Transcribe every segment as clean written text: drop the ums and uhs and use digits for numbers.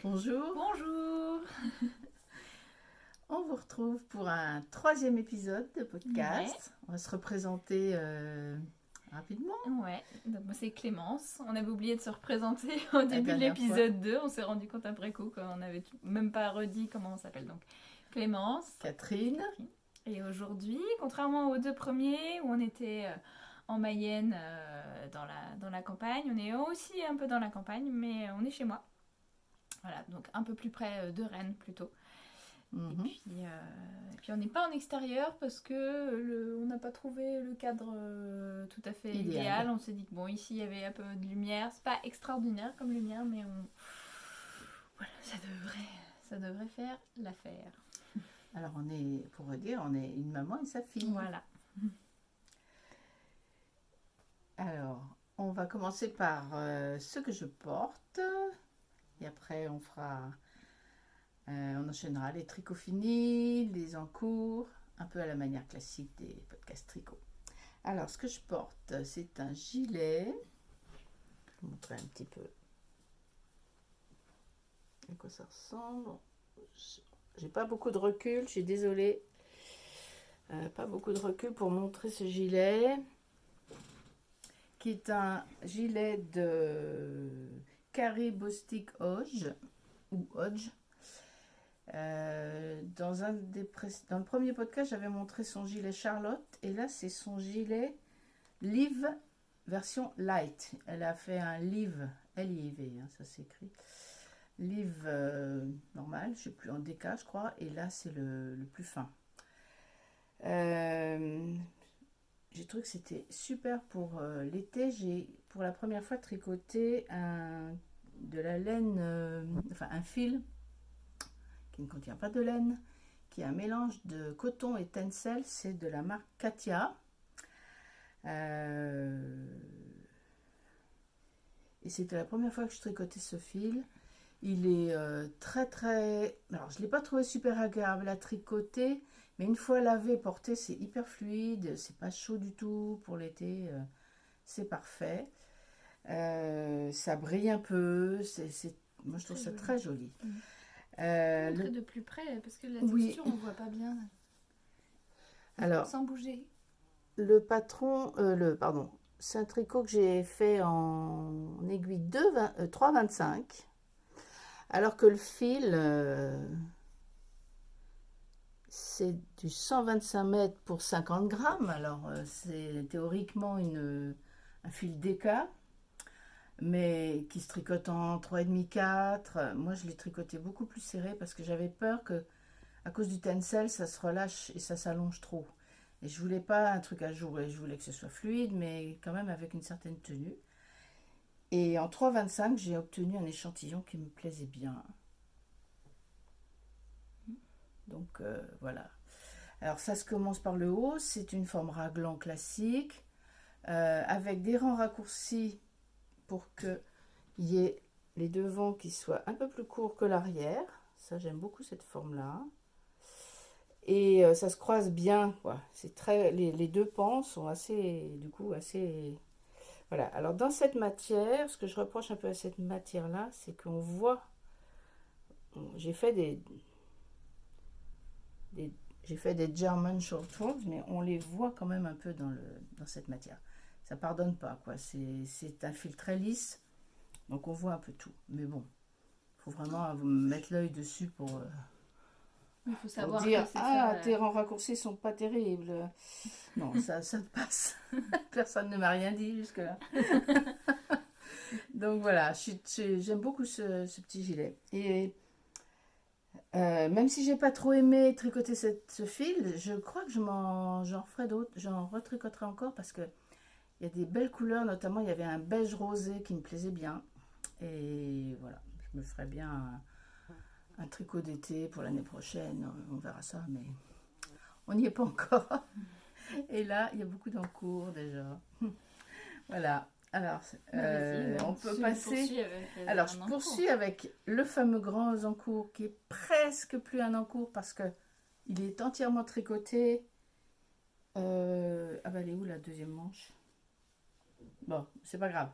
Bonjour, Bonjour. on vous retrouve pour un troisième épisode de Ouais, podcast. On va se représenter rapidement. ouais. Donc moi c'est Clémence. On avait oublié de se représenter au La début de dernière fois, l'épisode 2. On s'est rendu compte après coup qu'on n'avait même pas redit comment on s'appelle. Donc Clémence, Catherine. Catherine. Et aujourd'hui, contrairement aux deux premiers où on était en Mayenne dans la campagne, on est aussi un peu dans la campagne, mais on est chez moi. Voilà, donc un peu plus près de Rennes plutôt. Et Mhm. puis, euh, et puis on n'est pas en extérieur parce que on n'a pas trouvé le cadre tout à fait idéal. Idéal. On s'est dit que bon, ici il y avait un peu de lumière. C'est pas extraordinaire comme lumière, mais voilà, ça devrait faire l'affaire. Alors on est, pour vous dire, on est une maman et sa fille. Voilà. Alors, on va commencer par ce que je porte. Et après, on enchaînera les tricots finis, les encours, un peu à la manière classique des podcasts tricot. Alors, ce que je porte, c'est un gilet. Je vais vous montrer un petit peu à quoi ça ressemble. J'ai pas beaucoup de recul, je suis désolée. Pas beaucoup de recul pour montrer ce gilet, qui est un gilet de Carré Bostik Hodge, ou Hodge. Dans le premier podcast, j'avais montré son gilet Charlotte, et là, c'est son gilet Live version light. Elle a fait un Live, L-I-V, hein, ça s'écrit. Live normal, je sais plus, en DK, je crois, et là, c'est le plus fin. Euh, j'ai trouvé que c'était super pour l'été. J'ai pour la première fois tricoté de la laine, enfin un fil qui ne contient pas de laine, qui est un mélange de coton et tencel. C'est de la marque Katia. Euh, et c'était la première fois que je tricotais ce fil. Il est très très... Alors je ne l'ai pas trouvé super agréable à tricoter, mais une fois lavé, porté, c'est hyper fluide, c'est pas chaud du tout pour l'été, c'est parfait. Ça brille un peu, moi je trouve Très ça joli. très joli. Tu peux montrer Le... de plus près parce que la Oui, texture on voit pas bien. alors Sans bouger. le patron, pardon, c'est un tricot que j'ai fait en aiguille 3,25, alors que le fil, c'est du 125 mètres pour 50 grammes. Alors, c'est théoriquement un fil DK, mais qui se tricote en 3,5 4. Moi, je l'ai tricoté beaucoup plus serré parce que j'avais peur que, à cause du tencel, ça se relâche et ça s'allonge trop. Et je voulais pas un truc à jouer, je voulais que ce soit fluide, mais quand même avec une certaine tenue. Et en 3,25, j'ai obtenu un échantillon qui me plaisait bien. Donc voilà. Alors ça se commence par le haut, c'est une forme raglan classique, avec des rangs raccourcis pour qu'il y ait les devants qui soient un peu plus courts que l'arrière. Ça, j'aime beaucoup cette forme-là. Et ça se croise bien, quoi. Les deux pans sont assez, du coup, assez... Voilà. Alors, dans cette matière, ce que je reproche un peu à cette matière-là, c'est qu'on voit... J'ai fait des j'ai fait des German short rolls, mais on les voit quand même un peu dans cette matière. Ça pardonne pas, quoi. C'est un fil très lisse, donc on voit un peu tout. Mais bon, il faut vraiment mettre l'œil dessus Il faut pour savoir que dire c'est ça. ah, tes rangs raccourcis sont pas terribles. Non, ça te passe. Personne ne m'a rien dit jusque-là. Donc voilà, j'aime beaucoup ce petit gilet. Et même si j'ai pas trop aimé tricoter ce fil, je crois que j'en referai d'autres, j'en retricoterai encore parce que il y a des belles couleurs, notamment il y avait un beige rosé qui me plaisait bien. Et voilà, je me ferai bien un tricot d'été pour l'année prochaine, on verra ça, mais on n'y est pas encore. Et là, il y a beaucoup d'encours déjà. Voilà. Alors, Bah vas-y, on on peut passer. poursuit avec Alors, je un encours. poursuis avec le fameux grand encours qui est presque plus un encours parce que il est entièrement tricoté. Ah bah, elle est où la deuxième manche? Bon, c'est pas grave.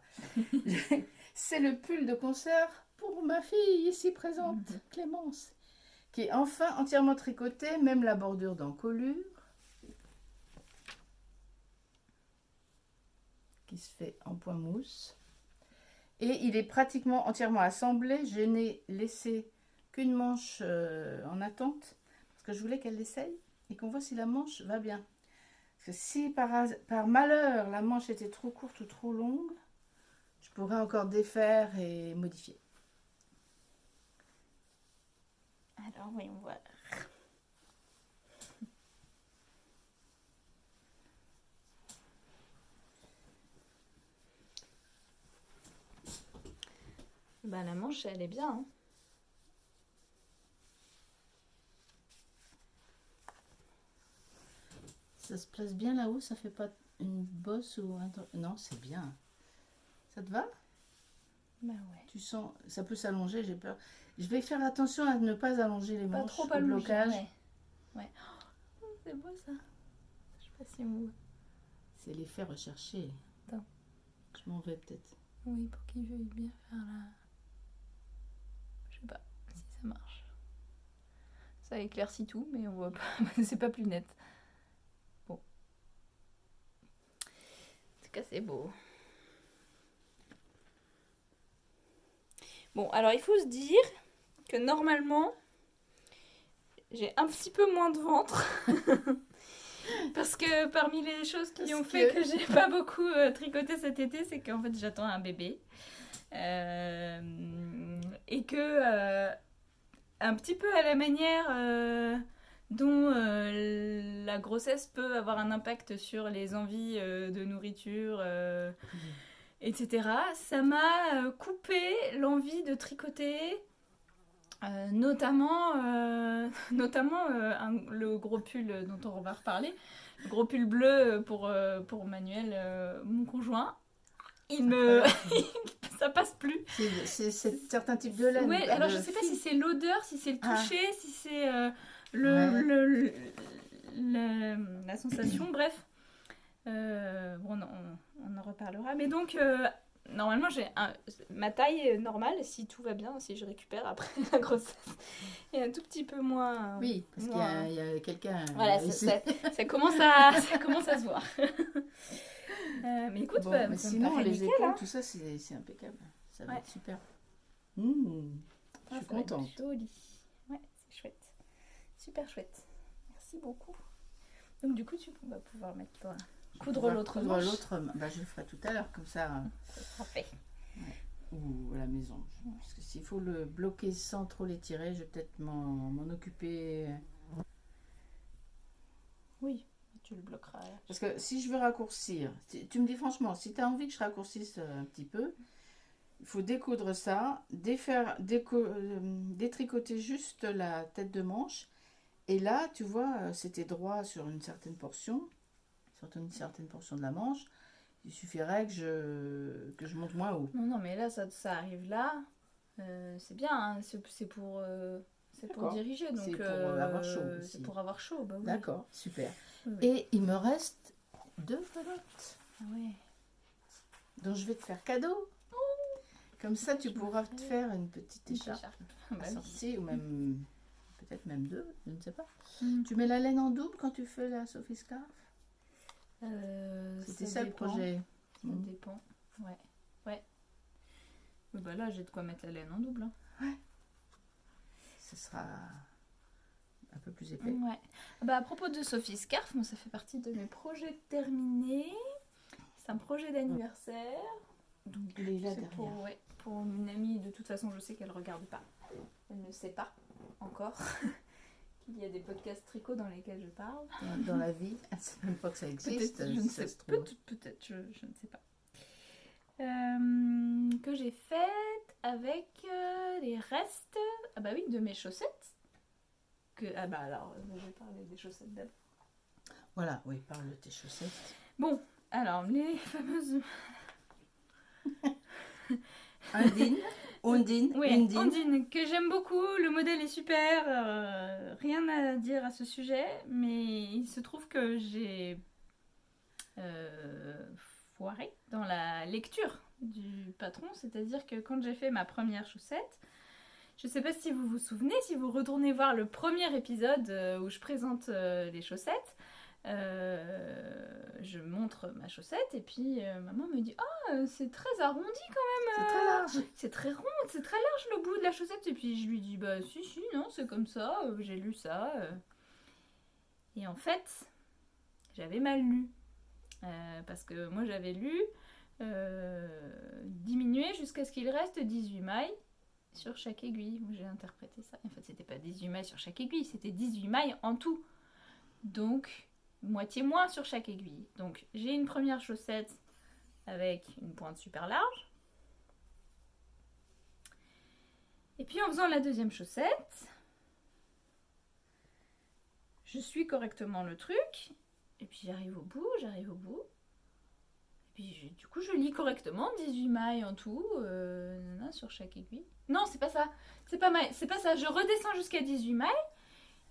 C'est le pull de concert pour ma fille ici présente, Clémence, qui est enfin entièrement tricotée, même la bordure d'encolure, qui se fait en point mousse. Et il est pratiquement entièrement assemblé. Je n'ai laissé qu'une manche en attente, parce que je voulais qu'elle l'essaye et qu'on voit si la manche va bien. Parce que si par malheur la manche était trop courte ou trop longue, je pourrais encore défaire et modifier. Alors, voyons voir. Bah, la manche, elle est bien. Hein. Ça se place bien là-haut, ça fait pas une bosse ou un... Non, c'est bien. Ça te va? Bah ouais. Tu sens, ça peut s'allonger, j'ai peur. Je vais faire attention à ne pas allonger les Pas manches trop au allonger. blocage. Ouais. Oh, c'est beau ça. Je sais pas si on... C'est l'effet recherché. Attends. Je m'en vais peut-être. Oui, pour qu'il veuille bien faire la... Je sais pas si ça marche. Ça éclaircit tout, mais on voit pas. C'est pas plus net. Bon. En tout cas, c'est beau. Bon, alors il faut se dire que normalement, j'ai un petit peu moins de ventre. Parce que parmi les choses qui ont fait que j'ai pas beaucoup tricoté cet été, c'est qu'en fait j'attends un bébé. Et que un petit peu à la manière dont la grossesse peut avoir un impact sur les envies de nourriture, etc. Ça m'a coupé l'envie de tricoter. Notamment le gros pull dont on va reparler, le gros pull bleu pour Manuel, mon conjoint. Ça passe plus. C'est certains types de laine. Oui, alors je sais pas si c'est l'odeur, si c'est le toucher, si c'est la sensation, bref. Bon, on en reparlera. Mais donc, normalement, j'ai ma taille normale, si tout va bien, si je récupère après la grossesse, et un tout petit peu moins... Oui, parce qu'il y a quelqu'un... Voilà, ça commence à se voir. Mais écoute, bon, mais sinon, les nickel, épaules, hein. tout ça, c'est impeccable. Ça va être super. Je suis Ça contente. va être joli. Ouais, c'est chouette. Super chouette. Merci beaucoup. Donc du coup, tu vas pouvoir mettre... Coudre l'autre manche. Bah, je le ferai tout à l'heure, comme ça. Ça sera fait. Ouais. Ou à la maison. Parce que s'il faut le bloquer sans trop l'étirer, je vais peut-être m'en occuper. Oui, tu le bloqueras. Parce que si je veux raccourcir, tu me dis franchement, si tu as envie que je raccourcisse un petit peu, il faut découdre ça, détricoter juste la tête de manche. Et là, tu vois, c'était droit sur une certaine portion de la manche. Il suffirait que je monte moins haut. Non, mais là, ça arrive là. C'est bien, hein. C'est pour diriger. Donc, c'est pour avoir chaud aussi. C'est pour avoir chaud, bah oui. D'accord, super. Oui. Et il me reste 2 pelotes. Ah ouais. Donc je vais te faire cadeau. Comme ça, tu pourras te faire une petite écharpe assortie, ou même peut-être même 2, je ne sais pas. Tu mets la laine en double quand tu fais la Sophie Scarf? C'était ça le projet. Ça dépend. Ouais. Bah là, j'ai de quoi mettre la laine en double. Hein. Ouais. Ce sera un peu plus épais. Ouais. Bah à propos de Sophie Scarf, moi, ça fait partie de mes projets terminés. C'est un projet d'anniversaire. Donc il est là c'est derrière. pour une amie, de toute façon, je sais qu'elle regarde pas. Elle ne sait pas encore qu'il y a des podcasts tricot dans lesquels je parle. Dans la vie, elle ne sait même pas que ça existe. Peut-être, je ne sais pas. Peut-être, je ne sais pas. Que j'ai faite avec les restes, ah bah oui, de mes chaussettes. Alors, je vais parler des chaussettes d'abord. Voilà, oui, parle de tes chaussettes. Bon, alors, les fameuses... Ondine, que j'aime beaucoup, le modèle est super, rien à dire à ce sujet, mais il se trouve que j'ai foiré dans la lecture du patron, c'est-à-dire que quand j'ai fait ma première chaussette, je sais pas si vous vous souvenez, si vous retournez voir le premier épisode où je présente les chaussettes, je montre ma chaussette et puis maman me dit c'est très arrondi quand même, C'est très large. c'est très rond, c'est très large le bout de la chaussette. Et puis je lui dis bah si non c'est comme ça, j'ai lu ça. Et en fait j'avais mal lu parce que moi j'avais lu diminuer jusqu'à ce qu'il reste 18 mailles sur chaque aiguille. J'ai interprété ça. En fait, c'était pas 18 mailles sur chaque aiguille, c'était 18 mailles en tout. Donc, moitié moins sur chaque aiguille. Donc, j'ai une première chaussette avec une pointe super large. Et puis, en faisant la deuxième chaussette, je suis correctement le truc. Et puis, j'arrive au bout. Puis, du coup, je lis correctement 18 mailles en tout sur chaque aiguille. Non, c'est pas ça. C'est pas ça. Je redescends jusqu'à 18 mailles.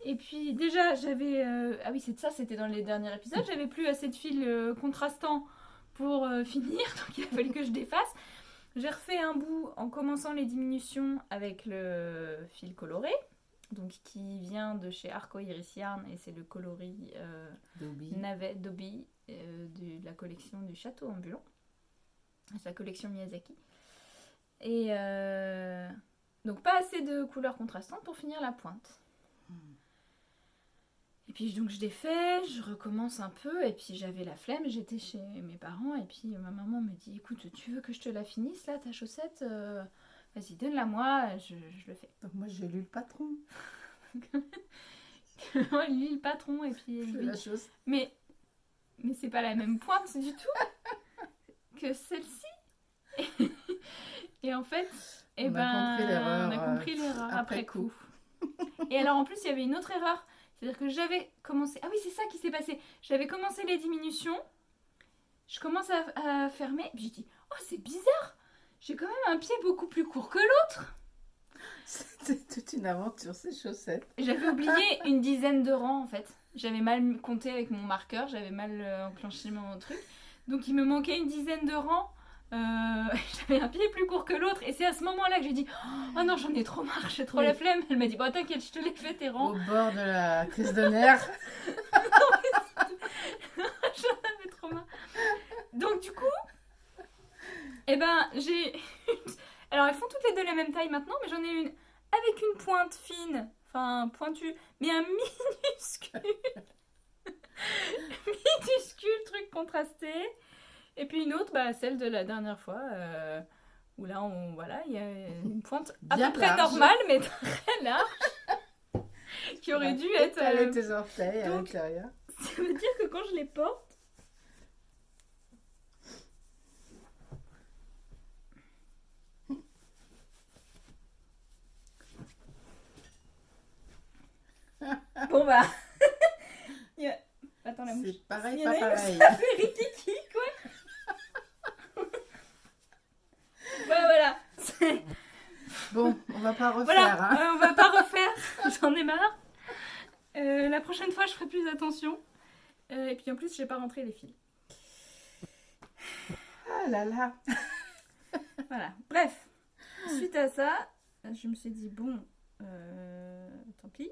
Et puis, déjà, j'avais... Ah oui, c'est ça, c'était dans les derniers épisodes. J'avais plus assez de fils contrastants pour finir. Donc, il a fallu que je défasse. J'ai refait un bout en commençant les diminutions avec le fil coloré. Donc, qui vient de chez Arco Iris Yarn. Et c'est le coloris navet Dobby. De la collection du château ambulant. C'est la collection Miyazaki. Et donc pas assez de couleurs contrastantes pour finir la pointe. Et puis donc je défais, je recommence un peu et puis j'avais la flemme, j'étais chez mes parents et puis ma maman me dit écoute tu veux que je te la finisse là ta chaussette vas-y donne-la moi, je le fais. Donc moi j'ai lu le patron. Moi je lis le patron et puis la chose. Mais c'est pas la même pointe du tout que celle-ci. Et en fait, on a compris l'erreur après coup. Et alors en plus, il y avait une autre erreur. C'est-à-dire que j'avais commencé... Ah oui, c'est ça qui s'est passé. J'avais commencé les diminutions. Je commence à fermer. Puis je dis, oh c'est bizarre. J'ai quand même un pied beaucoup plus court que l'autre. C'était toute une aventure, ces chaussettes. J'avais oublié une dizaine de rangs en fait. J'avais mal compté avec mon marqueur, j'avais mal enclenché mon truc. Donc il me manquait une dizaine de rangs. J'avais un pied plus court que l'autre. Et c'est à ce moment-là que j'ai dit oh non, j'en ai trop marre, j'ai trop la flemme. Elle m'a dit bon, t'inquiète, je te l'ai fait tes rangs. Au bord de la crise de nerfs. J'en avais trop marre. Donc du coup, j'ai. Alors elles font toutes les deux la même taille maintenant, mais j'en ai une avec une pointe fine, enfin pointue, mais un minuscule truc contrasté. Et puis une autre, celle de la dernière fois, où là, il y a une pointe à peu près normale, mais très large, qui aurait dû être... Avec tes orteils à l'intérieur. Ça veut dire que quand je les porte, bon attends, la mouche. C'est pareil, pas pareil. Ça fait rikiki, quoi. Voilà. Bon, on va pas refaire. Voilà, hein. on va pas refaire. J'en ai marre. La prochaine fois, je ferai plus attention. Et puis en plus, j'ai pas rentré les fils. Ah là là. Voilà. Bref, suite à ça, je me suis dit bon, tant pis.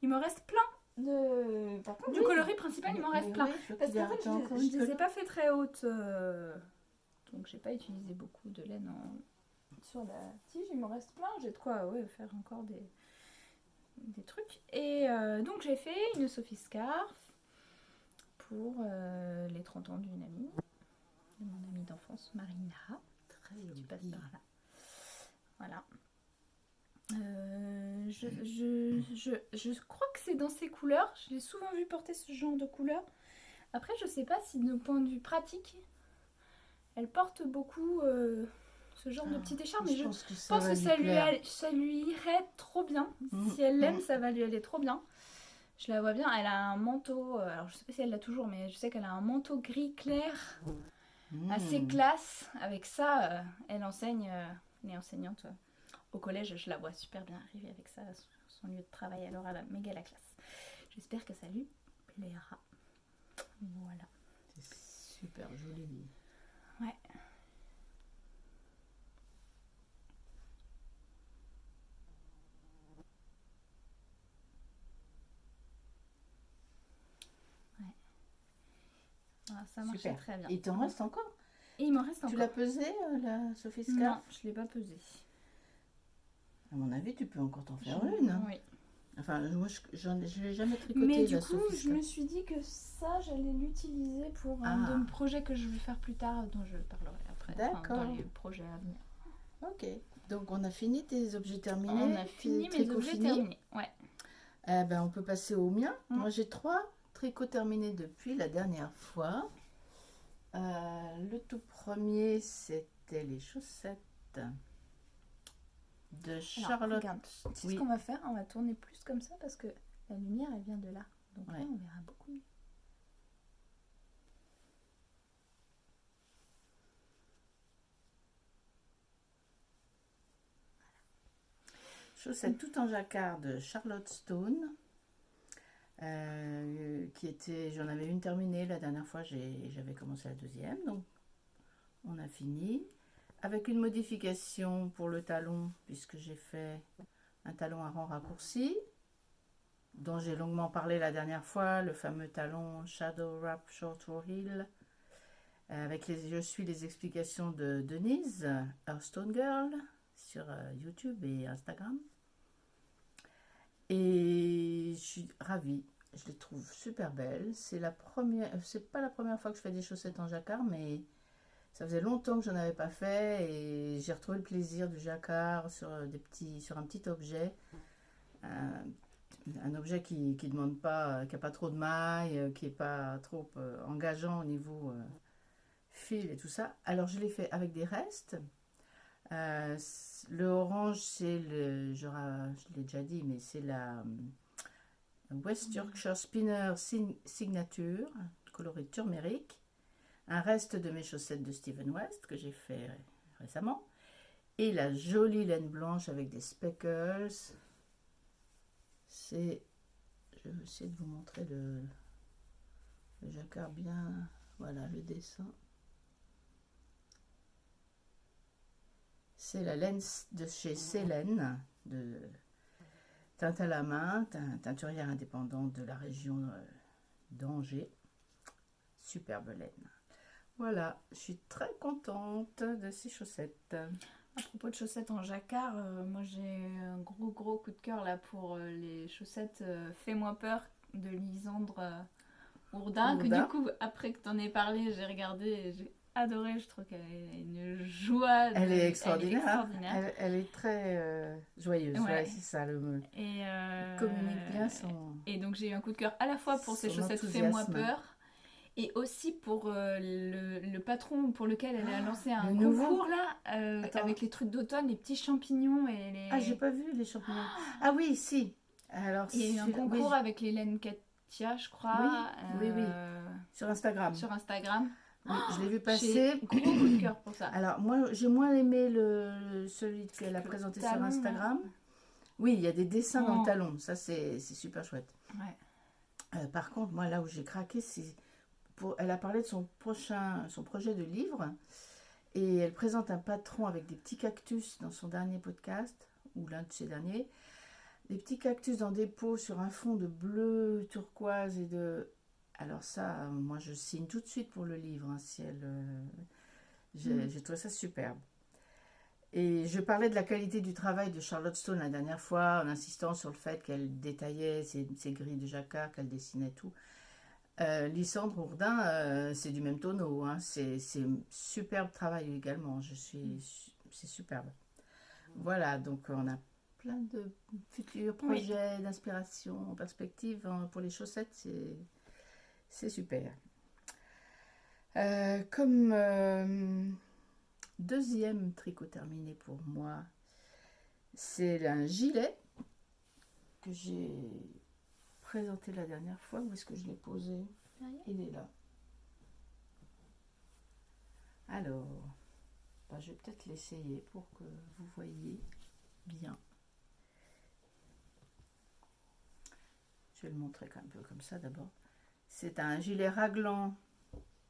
Il me reste plein de. Par contre, du coloris principal, il m'en reste plein. Parce qu'en fait, je les ai pas fait très hautes. Donc, j'ai pas utilisé beaucoup de laine sur la tige. Il m'en reste plein. J'ai de quoi faire encore des trucs. Et donc, j'ai fait une Sophie Scarf pour les 30 ans d'une amie. De mon amie d'enfance, Marina. Très Tu passes joli. par là. Voilà. Je crois que c'est dans ces couleurs. Je l'ai souvent vu porter ce genre de couleurs. Après, je sais pas si d'un point de vue pratique, elle porte beaucoup ce genre de petite écharpe. Mais je pense que ça lui irait trop bien. Si elle l'aime, ça va lui aller trop bien. Je la vois bien. Elle a un manteau. Alors, je sais pas si elle l'a toujours, mais je sais qu'elle a un manteau gris clair. Assez classe. Avec ça, elle enseigne. Elle est enseignante. Au collège, je la vois super bien arriver avec ça sur son lieu de travail. Elle aura méga la classe. J'espère que ça lui plaira. Voilà. C'est super joli. Ouais. ça marchait Super. très bien. Il t'en reste encore? Et il m'en reste Tu encore. l'as pesé, la Sophie Scarf? Non, je l'ai pas pesé. À mon avis, tu peux encore t'en faire une. Hein. Oui. Enfin, moi, je l'ai jamais tricoté, Mais du la coup, Sophie je Scarf. me suis dit que ça, j'allais l'utiliser pour un de mes projets que je vais faire plus tard, dont je parlerai après. D'accord. Dans les projets à venir. Ok. Donc, on a fini tes objets terminés. On a fini mes objets terminés. Ouais. Eh ben, on peut passer au mien. Moi, j'ai 3 tricots terminés depuis la dernière fois. Le tout premier, c'était les chaussettes de Charlotte. Alors, regarde, tu sais ce qu'on va faire? On va tourner plus comme ça parce que la lumière, elle vient de là. Donc là, on verra beaucoup mieux. Chaussettes tout en jacquard de Charlotte Stone. J'en avais une terminée la dernière fois, j'avais commencé la deuxième, donc on a fini. Avec une modification pour le talon, puisque j'ai fait un talon à rang raccourci, dont j'ai longuement parlé la dernière fois, le fameux talon Shadow Wrap Short Row Heel, je suis les explications de Denise, Our Stone Girl, sur YouTube et Instagram. Et je suis ravie, je les trouve super belles. C'est pas la première fois que je fais des chaussettes en jacquard, mais ça faisait longtemps que je n'en avais pas fait et j'ai retrouvé le plaisir du jacquard sur un petit objet. Un objet qui demande pas, qui n'a pas trop de mailles, qui n'est pas trop engageant au niveau fil et tout ça. Alors je l'ai fait avec des restes. Le orange, je l'ai déjà dit, mais c'est la West Yorkshire Spinner Signature, coloré turmérique. Un reste de mes chaussettes de Steven West que j'ai fait récemment. Et la jolie laine blanche avec des speckles. Je vais essayer de vous montrer le jacquard bien. Voilà le dessin. C'est la laine de chez Célène, de teinte à la main, teinturière indépendante de la région d'Angers. Superbe laine. Voilà, je suis très contente de ces chaussettes. À propos de chaussettes en jacquard, moi j'ai un gros coup de cœur là pour les chaussettes Fais-moi peur de Lisandre Ourdin, que du coup, après que t'en aies parlé, j'ai regardé et j'ai adoré. Je trouve qu'elle a une joie. Elle est extraordinaire. Elle est très joyeuse, ouais, c'est ça le mot. Et communique bien son. Et donc j'ai eu un coup de cœur à la fois pour ces chaussettes Fais-moi peur. Et aussi pour le patron pour lequel elle a lancé un concours là, avec les trucs d'automne, les petits champignons et les... Ah, j'ai pas vu les champignons. Ah oui, si. Alors, il y a eu un concours avec les laines Katia, je crois. Oui. Sur Instagram. Oui, je l'ai vu passer. Gros coup de cœur pour ça. Alors, moi, j'ai moins aimé celui qu'elle a présenté sur Instagram. Oui, il y a des dessins dans le talon. Ça, c'est super chouette. Ouais. Par contre, moi, là où j'ai craqué, c'est... Elle a parlé de son projet de livre et elle présente un patron avec des petits cactus dans son dernier podcast, ou l'un de ses derniers, des petits cactus dans des pots sur un fond de bleu turquoise et de... Alors ça, moi je signe tout de suite pour le livre, hein, si j'ai trouvé ça superbe. Et je parlais de la qualité du travail de Charlotte Stone la dernière fois, en insistant sur le fait qu'elle détaillait ses grilles de jacquard, qu'elle dessinait tout. Lisandre Ourdin, c'est du même tonneau, hein. C'est superbe travail également, c'est superbe. Voilà, donc on a plein de futurs projets d'inspiration en perspective pour les chaussettes, c'est super. Comme deuxième tricot terminé pour moi, c'est un gilet que j'ai présenté la dernière fois. Où est-ce que je l'ai posé? Il est là. Alors, je vais peut-être l'essayer pour que vous voyez bien. Je vais le montrer un peu comme ça d'abord. C'est un gilet raglan,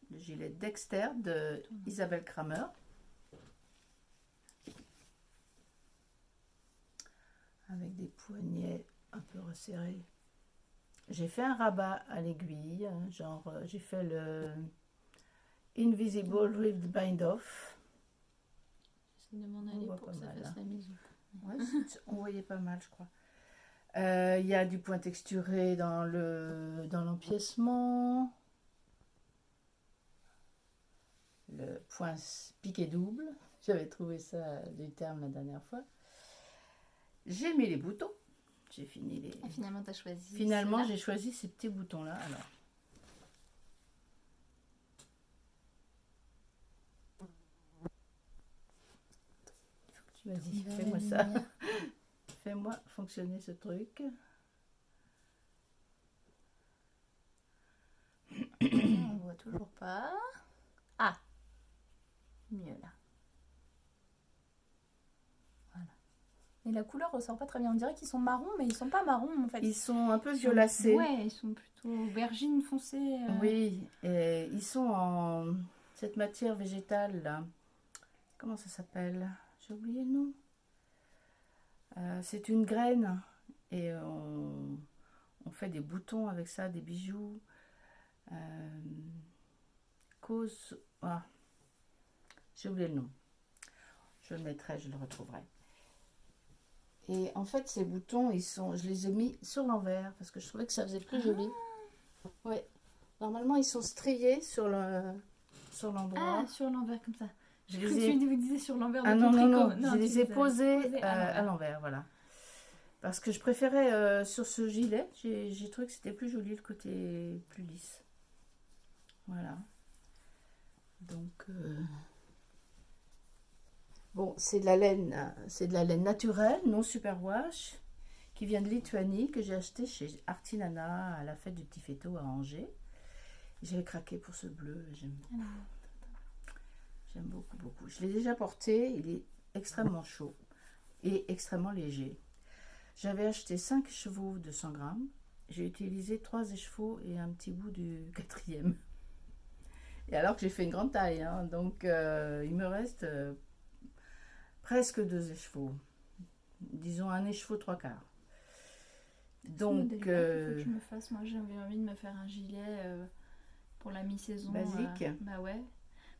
le gilet Dexter de Isabelle Kramer. Avec des poignets un peu resserrés. J'ai fait un rabat à l'aiguille, genre j'ai fait Invisible Ribbed Bind Off. J'essaie de m'en On aller voit pour pas que ça mal, fasse hein. la maison. Ouais, on voyait pas mal, je crois. Il y a du point texturé dans l'empiècement. Le point piqué double. J'avais trouvé ça du terme la dernière fois. J'ai mis les boutons. J'ai fini les... Et finalement, tu as choisi. Finalement, celle-là. j'ai choisi ces petits boutons-là. Alors, vas-y, Vers fais-moi la ça. lumière. Fais-moi fonctionner ce truc. On voit toujours pas. Ah, mieux là. Voilà. Et la couleur ressort pas très bien. On dirait qu'ils sont marrons, mais ils sont pas marrons en fait. Ils sont un peu Ils sont- violacés. Ouais, ils sont plutôt aubergines foncées. Oui, et ils sont en cette matière végétale là. Comment ça s'appelle? J'ai oublié le nom. C'est une graine et on fait des boutons avec ça, des bijoux. Cause. Ah, j'ai oublié le nom. Je le mettrai, je le retrouverai. Et en fait, ces boutons, je les ai mis sur l'envers parce que je trouvais que ça faisait plus joli. Ouais. Normalement, ils sont striés sur l'endroit. Ah, sur l'envers comme ça. Je J'ai cru les que ai... tu disais sur l'envers de Ah ton non, non, tricot. non, je tu les ai as posés à à l'envers. l'envers, voilà. Parce que je préférais sur ce gilet, j'ai trouvé que c'était plus joli le côté plus lisse. Voilà. Donc, bon, c'est de la laine naturelle, non superwash, qui vient de Lituanie, que j'ai acheté chez Artinana à la fête du petit fêteau à Angers. J'avais craqué pour ce bleu, j'aime beaucoup, beaucoup. Je l'ai déjà porté, il est extrêmement chaud et extrêmement léger. J'avais acheté 5 écheveaux de 100 grammes. J'ai utilisé 3 écheveaux et un petit bout du 4e. Et alors que j'ai fait une grande taille, hein, donc il me reste presque 2 écheveaux. Disons un écheveau 3/4. Donc, Il faut que je me fasse. Moi, j'avais envie de me faire un gilet pour la mi-saison. basique. Bah ouais.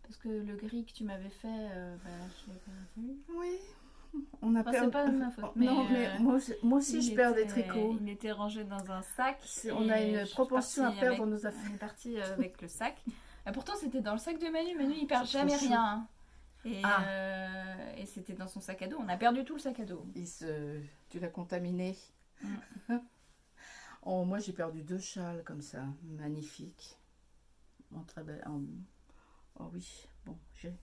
Parce que le gris que tu m'avais fait, je l'ai pas vu. Oui, on a Enfin, perdu. c'est pas de ma faute. Non, mais moi aussi je perds des tricots. Il était rangé dans un sac. On a une propension à perdre nos On affaires. est parti avec le sac. Et pourtant, c'était dans le sac de Manu. Manu, il perd C'est jamais trop rien. Hein. Ah. Et c'était dans son sac à dos. On a perdu tout le sac à dos. Tu l'as contaminé. Oh, moi j'ai perdu 2 châles comme ça, magnifiques. En très belle. Oh oui, bon, j'ai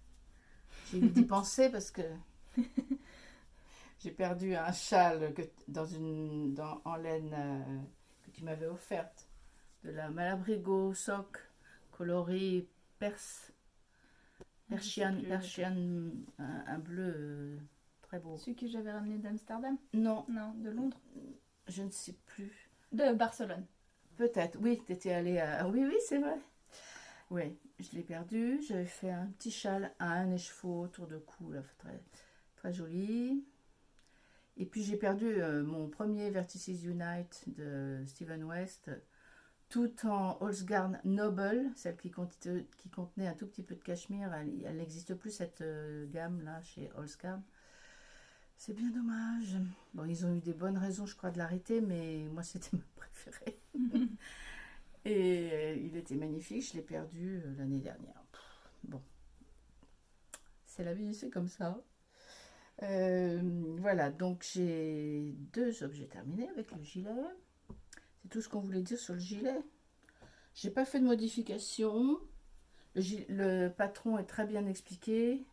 eu d'y penser parce que j'ai perdu un châle en laine que tu m'avais offerte, de la Malabrigo sock coloris persian, un bleu très beau. Celui que j'avais ramené d'Amsterdam? Non, Non, de Londres? je ne sais plus. De Barcelone. Peut-être, oui, tu étais allée à... Oui, oui, c'est vrai. Oui, je l'ai perdu. J'avais fait un petit châle à un écheveau autour de cou, là, très, très joli. Et puis j'ai perdu mon premier Vertices Unite de Steven West, tout en Holzgarn Noble, celle qui contenait un tout petit peu de cachemire. Elle n'existe plus, cette gamme-là, chez Holzgarn. C'est bien dommage. Bon, ils ont eu des bonnes raisons, je crois, de l'arrêter, mais moi, c'était ma préférée. Et il était magnifique, je l'ai perdu l'année dernière. Bon, c'est la vie, c'est comme ça. Voilà, donc j'ai 2 objets terminés avec le gilet. C'est tout ce qu'on voulait dire sur le gilet. J'ai pas fait de modification. Le patron est très bien expliqué,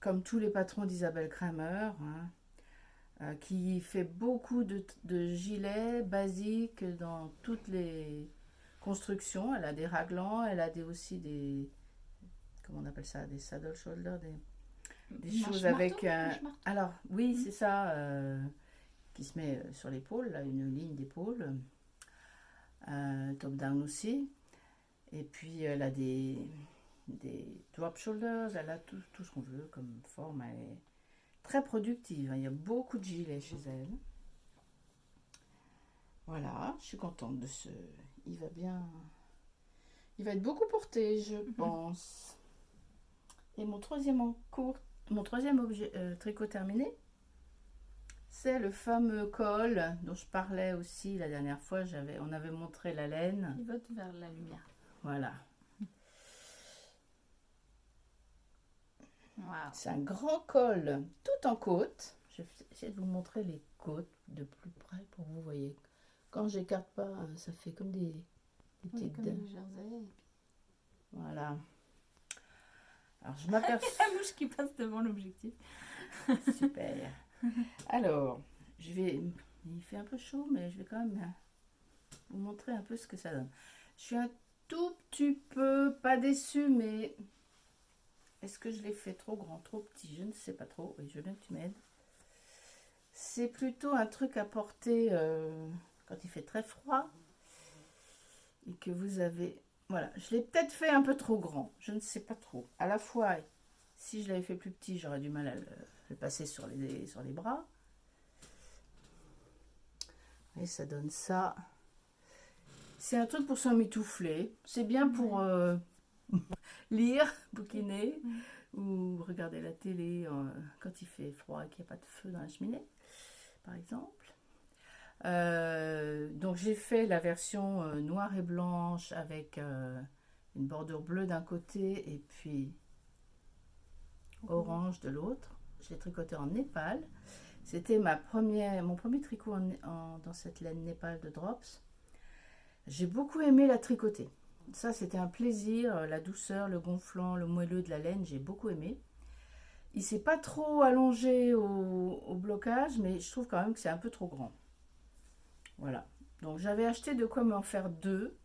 comme tous les patrons d'Isabelle Kramer, hein, qui fait beaucoup de gilets basiques dans toutes les constructions. Elle a des raglans, elle a aussi des, comment on appelle ça, des saddle shoulders, des choses avec alors oui, c'est ça, qui se met sur l'épaule, là, une ligne d'épaule, top down aussi, et puis elle a des drop shoulders, elle a tout ce qu'on veut comme forme. Elle est très productive, hein. Il y a beaucoup de gilets chez elle. Voilà, je suis contente de ce... Il va être beaucoup porté, je pense. Et mon troisième objet, tricot terminé, c'est le fameux col dont je parlais aussi la dernière fois. On avait montré la laine. Pivote vers la lumière. Voilà. Wow. C'est un grand col tout en côte. Je vais essayer de vous montrer les côtes de plus près pour que vous voyez. Quand j'écarte pas, ça fait comme des petites... Comme le jersey. Voilà. Alors je m'aperçois... La mouche qui passe devant l'objectif. Super. Alors, il fait un peu chaud, mais je vais quand même vous montrer un peu ce que ça donne. Je suis un tout petit peu, pas déçue, mais est-ce que je l'ai fait trop grand, trop petit? Je ne sais pas trop. Oui, je veux bien que tu m'aides. C'est plutôt un truc à porter quand il fait très froid et que vous avez... Voilà, je l'ai peut-être fait un peu trop grand, je ne sais pas trop. À la fois, si je l'avais fait plus petit, j'aurais du mal à le passer sur les bras. Et ça donne ça. C'est un truc pour s'emmitoufler. C'est bien pour lire, bouquiner ou regarder la télé quand il fait froid et qu'il n'y a pas de feu dans la cheminée, par exemple. Donc j'ai fait la version noire et blanche avec une bordure bleue d'un côté et puis orange de l'autre. Je l'ai tricoté en népal. C'était mon premier tricot dans cette laine népal de Drops. J'ai beaucoup aimé la tricoter. Ça, c'était un plaisir. La douceur, le gonflant, le moelleux de la laine, j'ai beaucoup aimé. Il s'est pas trop allongé au blocage, mais je trouve quand même que c'est un peu trop grand. Voilà. Donc, j'avais acheté de quoi m'en faire deux.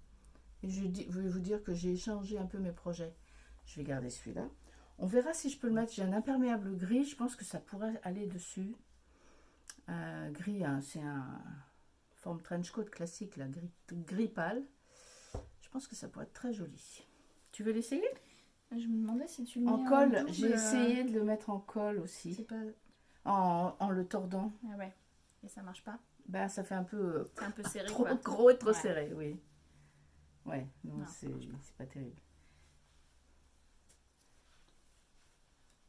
Et je voulais vous dire que j'ai échangé un peu mes projets. Je vais garder celui-là. On verra si je peux le mettre. J'ai un imperméable gris. Je pense que ça pourrait aller dessus. Gris, hein, c'est un forme trench coat classique, là, gris pâle. Je pense que ça pourrait être très joli. Tu veux l'essayer? Je me demandais si tu le en mets colle. double, J'ai essayé de le mettre en colle aussi. C'est pas... En le tordant. Ah ouais. Et ça marche pas? Ben, ça fait un peu... C'est un peu serré, trop quoi. gros et trop Ouais. serré, oui. Ouais, non, Non, c'est pas terrible.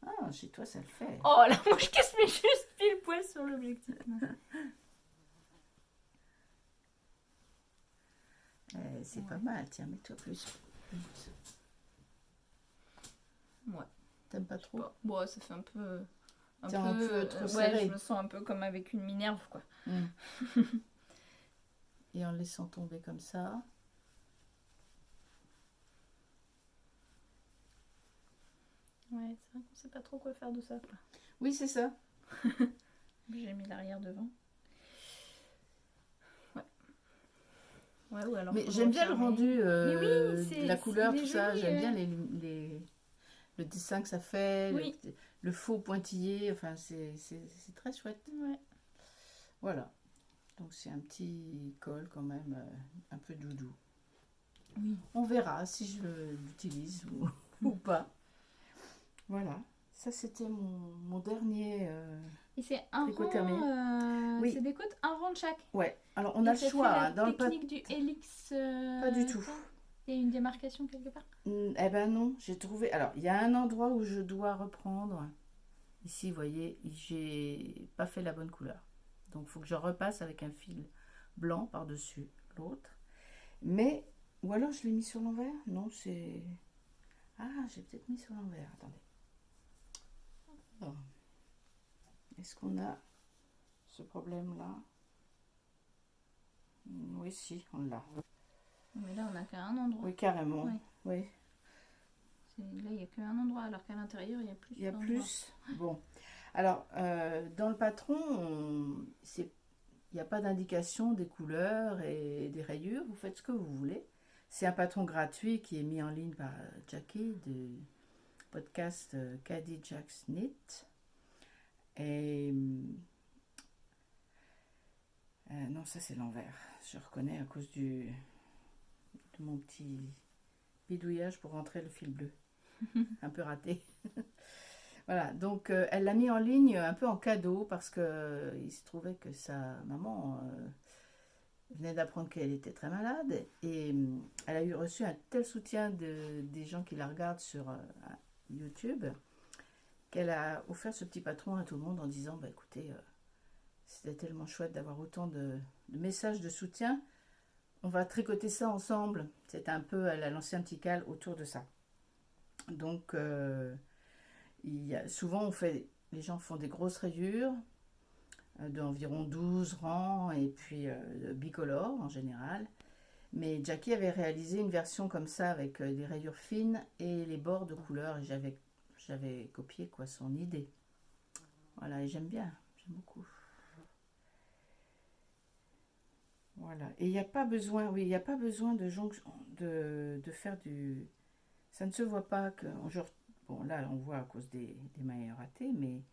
Ah, chez toi, ça le fait. Oh, la mouche qui se met juste pile poil sur l'objectif. C'est pas mal. Tiens, mets-toi plus. Ouais. T'aimes pas trop? Bon, ça fait un peu trop ouais, serré. je me sens un peu comme avec une minerve, quoi. Et en le laissant tomber comme ça. Ouais, c'est vrai qu'on sait pas trop quoi faire de ça, quoi. Oui, c'est ça. J'ai mis l'arrière devant. Ouais. Ouais, ou alors Mais faut j'aime bien le refermer. rendu, Mais oui, la couleur, il est tout ça. joli, J'aime bien le dessin que ça fait, Oui. le faux pointillé. Enfin, c'est très chouette. Ouais. Voilà. Donc c'est un petit col quand même, un peu doudou. Oui. On verra si je l'utilise ou pas. Voilà. Ça, c'était mon dernier... Et c'est un tricot rang, terminé. Oui. c'est des côtes, un rang de chaque. Ouais. Alors, on a le choix. La Hein, dans le technique du hélix. Pas du tout. Il y a une démarcation quelque part? Eh ben non, j'ai trouvé... Alors, il y a un endroit où je dois reprendre. Ici, vous voyez, j'ai pas fait la bonne couleur. Donc, il faut que je repasse avec un fil blanc par-dessus l'autre. Mais, ou alors je l'ai mis sur l'envers? Non, c'est... Ah, j'ai peut-être mis sur l'envers. Attendez. Alors, est-ce qu'on a ce problème-là? Oui, si, on l'a. Mais là, on n'a qu'à un endroit. Oui, carrément. Ouais. Oui. Là, il n'y a qu'un endroit, alors qu'à l'intérieur, il y a plus. Il y a plus. Bon. Alors, dans le patron, il n'y a pas d'indication des couleurs et des rayures. Vous faites ce que vous voulez. C'est un patron gratuit qui est mis en ligne par Jackie du podcast Caddy Jack's Knit. Et non, ça c'est l'envers. Je reconnais à cause de mon petit bidouillage pour rentrer le fil bleu. Un peu raté. Voilà, donc elle l'a mis en ligne un peu en cadeau parce que il se trouvait que sa maman venait d'apprendre qu'elle était très malade et elle a eu reçu un tel soutien des gens qui la regardent sur YouTube qu'elle a offert ce petit patron à tout le monde en disant bah écoutez, c'était tellement chouette d'avoir autant de messages de soutien, on va tricoter ça ensemble. C'est un peu, elle a lancé un petit cal autour de ça. Donc souvent les gens font des grosses rayures d'environ 12 rangs et puis bicolores en général. Mais Jackie avait réalisé une version comme ça avec des rayures fines et les bords de couleur et j'avais copié quoi son idée. Voilà, et j'aime bien, j'aime beaucoup. Voilà, et il n'y a pas besoin, oui, il n'y a pas besoin de jonction, de faire du... Ça ne se voit pas que... Bon, là, on voit à cause des mailles ratées, mais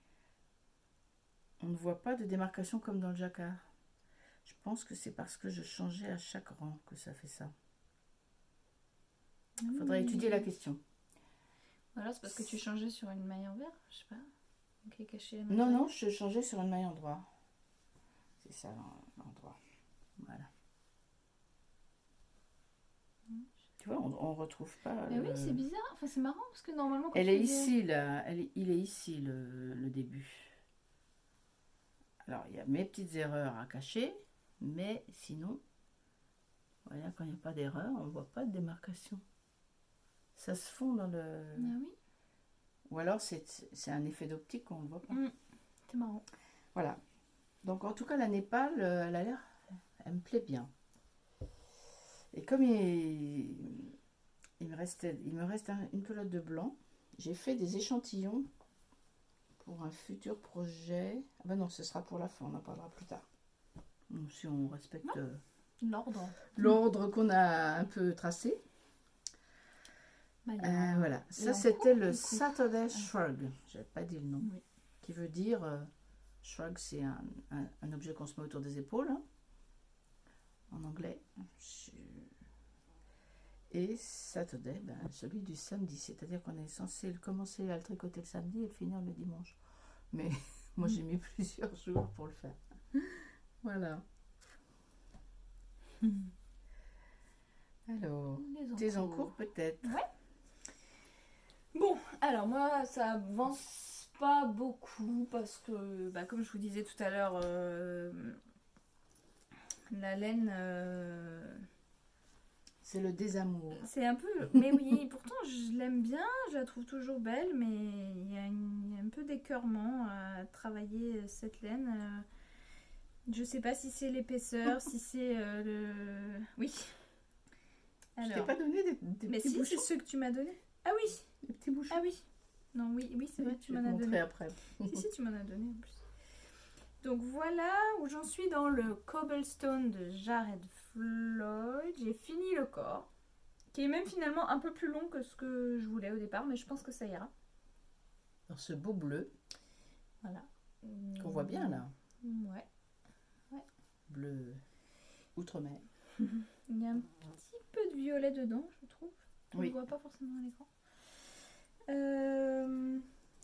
on ne voit pas de démarcation comme dans le jacquard. Je pense que c'est parce que je changeais à chaque rang que ça fait ça. Il faudrait étudier la question. Alors c'est parce que tu changeais sur une maille en vert, je sais pas, qui est cachée. Non, je changeais sur une maille en droit. C'est ça, l'endroit. Voilà. Tu vois, on retrouve pas. Mais oui, c'est bizarre. Enfin, c'est marrant parce que normalement. Quand Elle est ici, là. Il est ici, le début. Alors, il y a mes petites erreurs à cacher, mais sinon, voilà, quand il n'y a pas d'erreur, on ne voit pas de démarcation. Ça se fond dans le. Ah oui. Ou alors, c'est un effet d'optique qu'on ne voit pas. C'est marrant. Voilà. Donc, en tout cas, la Népal, elle a l'air. Elle me plaît bien. Et comme il me reste une pelote de blanc, j'ai fait des échantillons pour un futur projet. Ah ben non, ce sera pour la fin, on en parlera plus tard. Donc, si on respecte l'ordre qu'on a un peu tracé. Voilà, ça c'était le Saturday Shrug, j'avais pas dit le nom, qui veut dire, shrug c'est un objet qu'on se met autour des épaules, hein, en anglais. Et Saturday, celui du samedi, c'est-à-dire qu'on est censé commencer à le tricoter le samedi et le finir le dimanche. Mais moi j'ai mis plusieurs jours pour le faire. Voilà. Alors, tes encours peut-être. Ouais. Bon, alors moi ça avance pas beaucoup parce que, comme je vous disais tout à l'heure, la laine... C'est le désamour. C'est un peu... Mais oui, pourtant je l'aime bien, je la trouve toujours belle, mais il y a un peu d'écœurement à travailler cette laine. Je sais pas si c'est l'épaisseur, si c'est le... Oui. Alors, je t'ai pas donné des mais petits si, bouchons. c'est ceux que tu m'as donné. Ah oui. Des petits bouchons. Ah oui. Non, oui, c'est vrai, tu m'en as donné. Après. si, tu m'en as donné en plus. Donc voilà où j'en suis dans le Cobblestone de Jared Floyd. J'ai fini le corps, qui est même finalement un peu plus long que ce que je voulais au départ, mais je pense que ça ira. Dans ce beau bleu. Voilà. Qu'on voit bien là. Ouais. Bleu outre-mer. Il y a un petit peu de violet dedans, je trouve. On ne voit pas forcément à l'écran.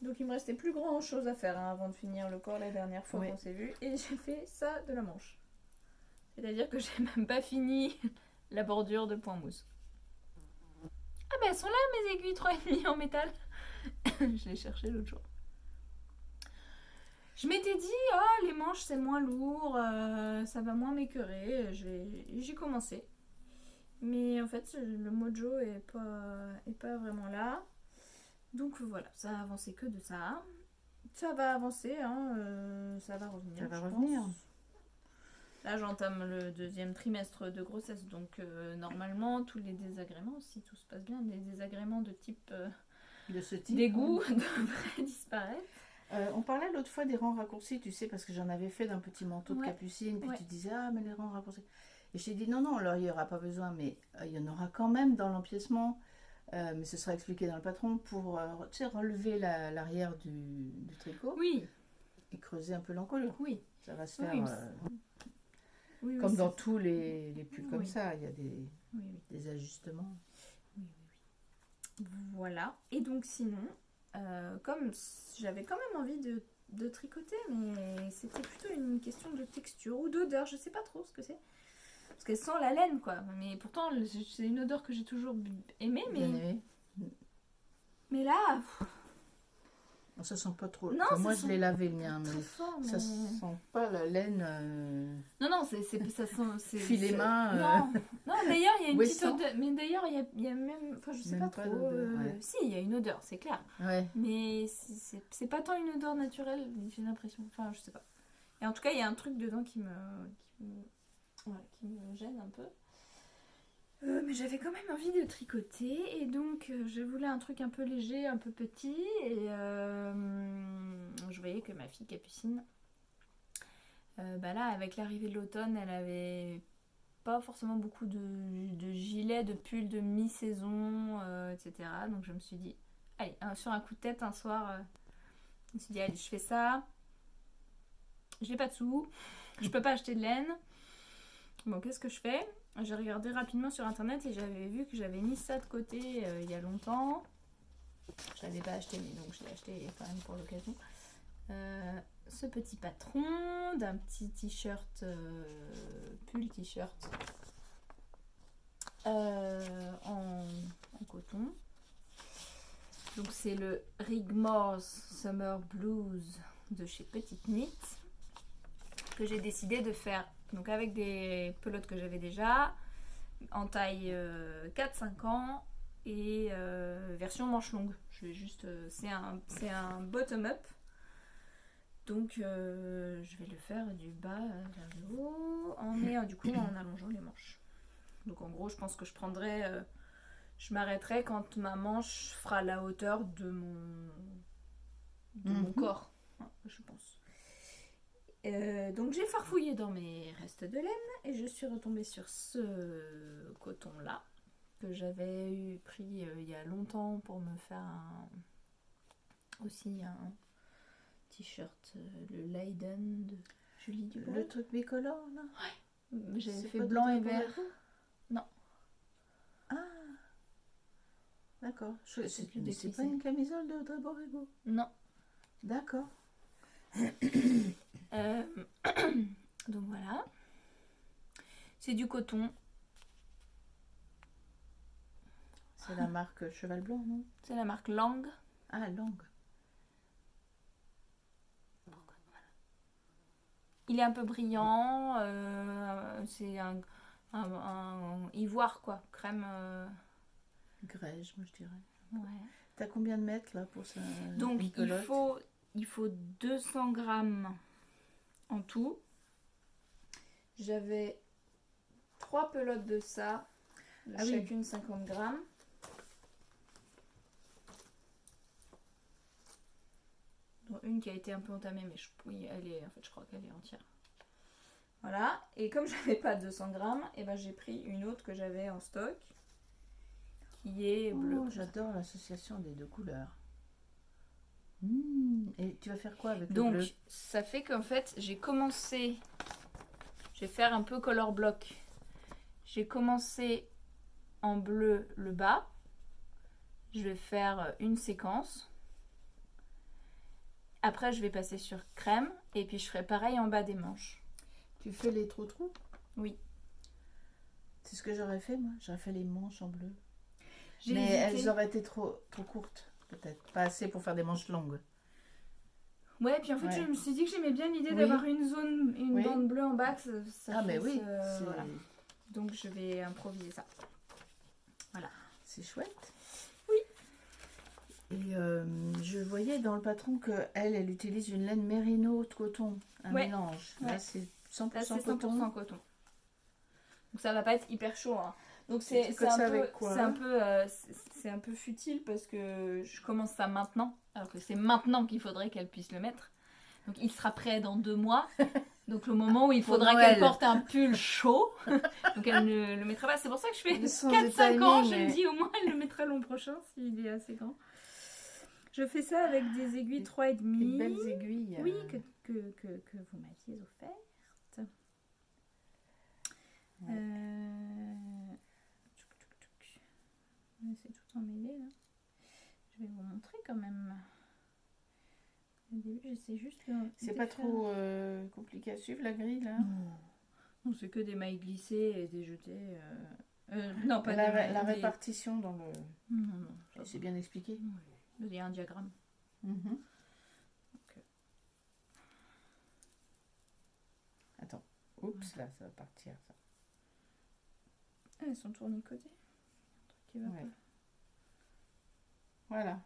Donc il me restait plus grand chose à faire avant de finir le corps la dernière fois qu'on s'est vu. Et j'ai fait ça de la manche. C'est-à-dire que j'ai même pas fini la bordure de point mousse. Ah ben elles sont là mes aiguilles 3,5 en métal. Je les cherchais l'autre jour. Je m'étais dit, les manches c'est moins lourd, ça va moins m'écœurer. J'ai commencé. Mais en fait le mojo est pas vraiment là. Donc voilà, ça a avancé que de ça. Ça va avancer, ça va revenir. Ça va revenir. Là, j'entame le 2e trimestre de grossesse, donc normalement, tous les désagréments, si tout se passe bien, les désagréments de type de ce type d'égout devraient disparaître. On parlait l'autre fois des rangs raccourcis, tu sais, parce que j'en avais fait d'un petit manteau de capucine, puis tu disais, mais les rangs raccourcis. Et je t'ai dit, non, alors il n'y aura pas besoin, mais il y en aura quand même dans l'empiècement. Mais ce sera expliqué dans le patron pour relever l'arrière du tricot. Oui. Et creuser un peu l'encolure. Oui. Ça va se faire comme dans tous les pulls comme ça. Il y a des ajustements. Oui. Voilà. Et donc sinon, comme j'avais quand même envie de tricoter, mais c'était plutôt une question de texture ou d'odeur, je sais pas trop ce que c'est. Parce qu'elle sent la laine, quoi. Mais pourtant, c'est une odeur que j'ai toujours aimée, Bien aimé. mais là... Ça sent pas trop. Non, Enfin, ça moi, sent je l'ai lavé le mien, très mais fort, ça sent pas la laine. Non, ça sent... File les mains. Non, d'ailleurs, il y a une petite Ouessant. odeur. Mais d'ailleurs, il y a même... Enfin, je sais Même pas pas trop. d'odeur, ouais. Si, il y a une odeur, c'est clair. Ouais. Mais c'est pas tant une odeur naturelle, j'ai l'impression. Enfin, je sais pas. Et en tout cas, il y a un truc dedans qui me gêne un peu. Mais j'avais quand même envie de tricoter. Et donc, je voulais un truc un peu léger, un peu petit. Et je voyais que ma fille Capucine, là, avec l'arrivée de l'automne, elle avait pas forcément beaucoup de gilets, de pulls de mi-saison, etc. Donc, je me suis dit, allez, sur un coup de tête, un soir, je me suis dit, allez, je fais ça. J'ai pas de sous, je peux pas acheter de laine. Bon, qu'est-ce que je fais? J'ai regardé rapidement sur internet et j'avais vu que j'avais mis ça de côté il y a longtemps. Je l'avais pas acheté, mais donc je l'ai acheté quand même pour l'occasion. Ce petit patron d'un petit t-shirt, pull t-shirt en coton. Donc c'est le Rigmore's Summer Blues de chez Petite Knit que j'ai décidé de faire donc avec des pelotes que j'avais déjà en taille 4-5 ans et version manche longue. Je vais juste c'est un bottom-up. Donc je vais le faire du bas vers le haut du coup en allongeant les manches. Donc en gros je pense que je prendrai je m'arrêterai quand ma manche fera la hauteur de mon corps, je pense. Donc j'ai farfouillé dans mes restes de laine et je suis retombée sur ce coton là que j'avais pris il y a longtemps pour me faire aussi un t-shirt, le Leiden de Julie Dubois. Le truc bicolore là. Ouais. J'avais fait blanc et vert. Non. Ah. D'accord. C'est pas une une camisole de Draborego. Non. D'accord. Donc voilà. C'est du coton. C'est la marque Cheval Blanc, non? C'est la marque Lang. Ah, Langue. Il est un peu brillant. C'est un ivoire quoi. Crème. Grège, moi je dirais. Ouais. T'as combien de mètres là pour ça? Donc il faut 200 grammes en tout. J'avais 3 pelotes de ça, chacune 50 grammes. Dont une qui a été un peu entamée, mais je crois qu'elle est entière. Voilà, et comme j'avais pas 200 grammes, et ben j'ai pris une autre que j'avais en stock, qui est bleue. J'adore l'association des deux couleurs. Et tu vas faire quoi avec le bleu? Donc, ça fait qu'en fait, je vais faire un peu color block. J'ai commencé en bleu le bas. Je vais faire une séquence. Après, je vais passer sur crème. Et puis, je ferai pareil en bas des manches. Tu fais les trous? Oui. C'est ce que j'aurais fait, moi. J'aurais fait les manches en bleu. J'ai Mais hésité. elles auraient été trop courtes, peut-être. Pas assez pour faire des manches longues. Ouais, puis en fait, Ouais. je me suis dit que j'aimais bien l'idée Oui. d'avoir une bande bleue en bas. Que ça Mais fasse, oui. voilà. Donc, je vais improviser ça. Voilà. C'est chouette. Oui. Et je voyais dans le patron qu'elle utilise une laine mérino de coton. Un mélange. Ouais. Là, c'est 100% Là, c'est coton. 100% coton. Donc, ça va pas être hyper chaud. Hein. Donc c'est un peu futile parce que je commence ça maintenant, alors que c'est maintenant qu'il faudrait qu'elle puisse le mettre. Donc il sera prêt dans 2 mois. Donc le moment où il faudra qu'elle porte un pull chaud, donc elle ne le mettra pas. C'est pour ça que je fais 4-5 ans, je me dis au moins elle le mettra l'an prochain s'il est assez grand. Je fais ça avec des aiguilles 3,5. Des belles aiguilles. Oui, que vous m'aviez offertes. Ouais. C'est tout emmêlé là. Je vais vous montrer quand même. Au début, j'essaie juste de. C'est pas trop compliqué à suivre la grille là? C'est que des mailles glissées et des jetées. Non, pas la, des mailles. la répartition dans le... Non, non. C'est bien expliqué. Il y a un diagramme. Mhm. Attends. Oups, là, ça va partir. Ça. Elles sont tournicotées. Un truc qui va Ouais. pas. Voilà.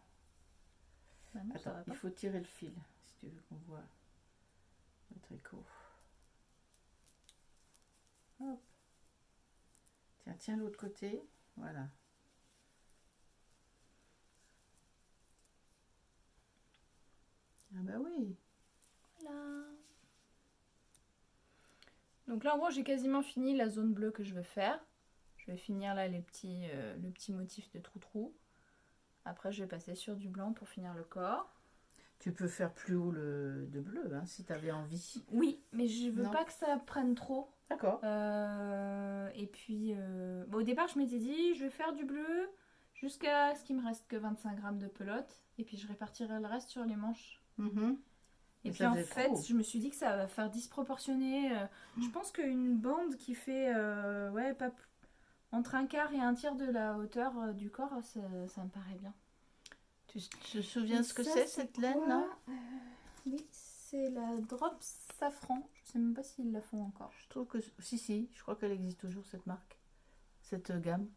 Bah non, ça Attends, va il pas. faut tirer le fil, si tu veux qu'on voit le tricot. Hop. Tiens l'autre côté. Voilà. Ah bah oui. Voilà. Donc là, en gros, j'ai quasiment fini la zone bleue que je veux faire. Je vais finir là le petit motif de trou-trou. Après, je vais passer sur du blanc pour finir le corps. Tu peux faire plus haut de bleu, hein, si tu avais envie. Oui, mais je veux Non. pas que ça prenne trop. D'accord. Et puis, bon, au départ, je m'étais dit, je vais faire du bleu jusqu'à ce qu'il me reste que 25 grammes de pelote. Et puis, je répartirai le reste sur les manches. Mhm. Et Mais puis, ça en faisait fait, trop. je me suis dit que ça va faire disproportionné. Je pense qu'une bande qui fait ouais, pas entre un quart et un tiers de la hauteur du corps, ça me paraît bien. Tu te souviens Et ce que ça, c'est, cette laine, quoi là Oui, c'est la drop safran. Je sais même pas s'ils la font encore. Je trouve que... Si, je crois qu'elle existe toujours, cette marque. Cette gamme.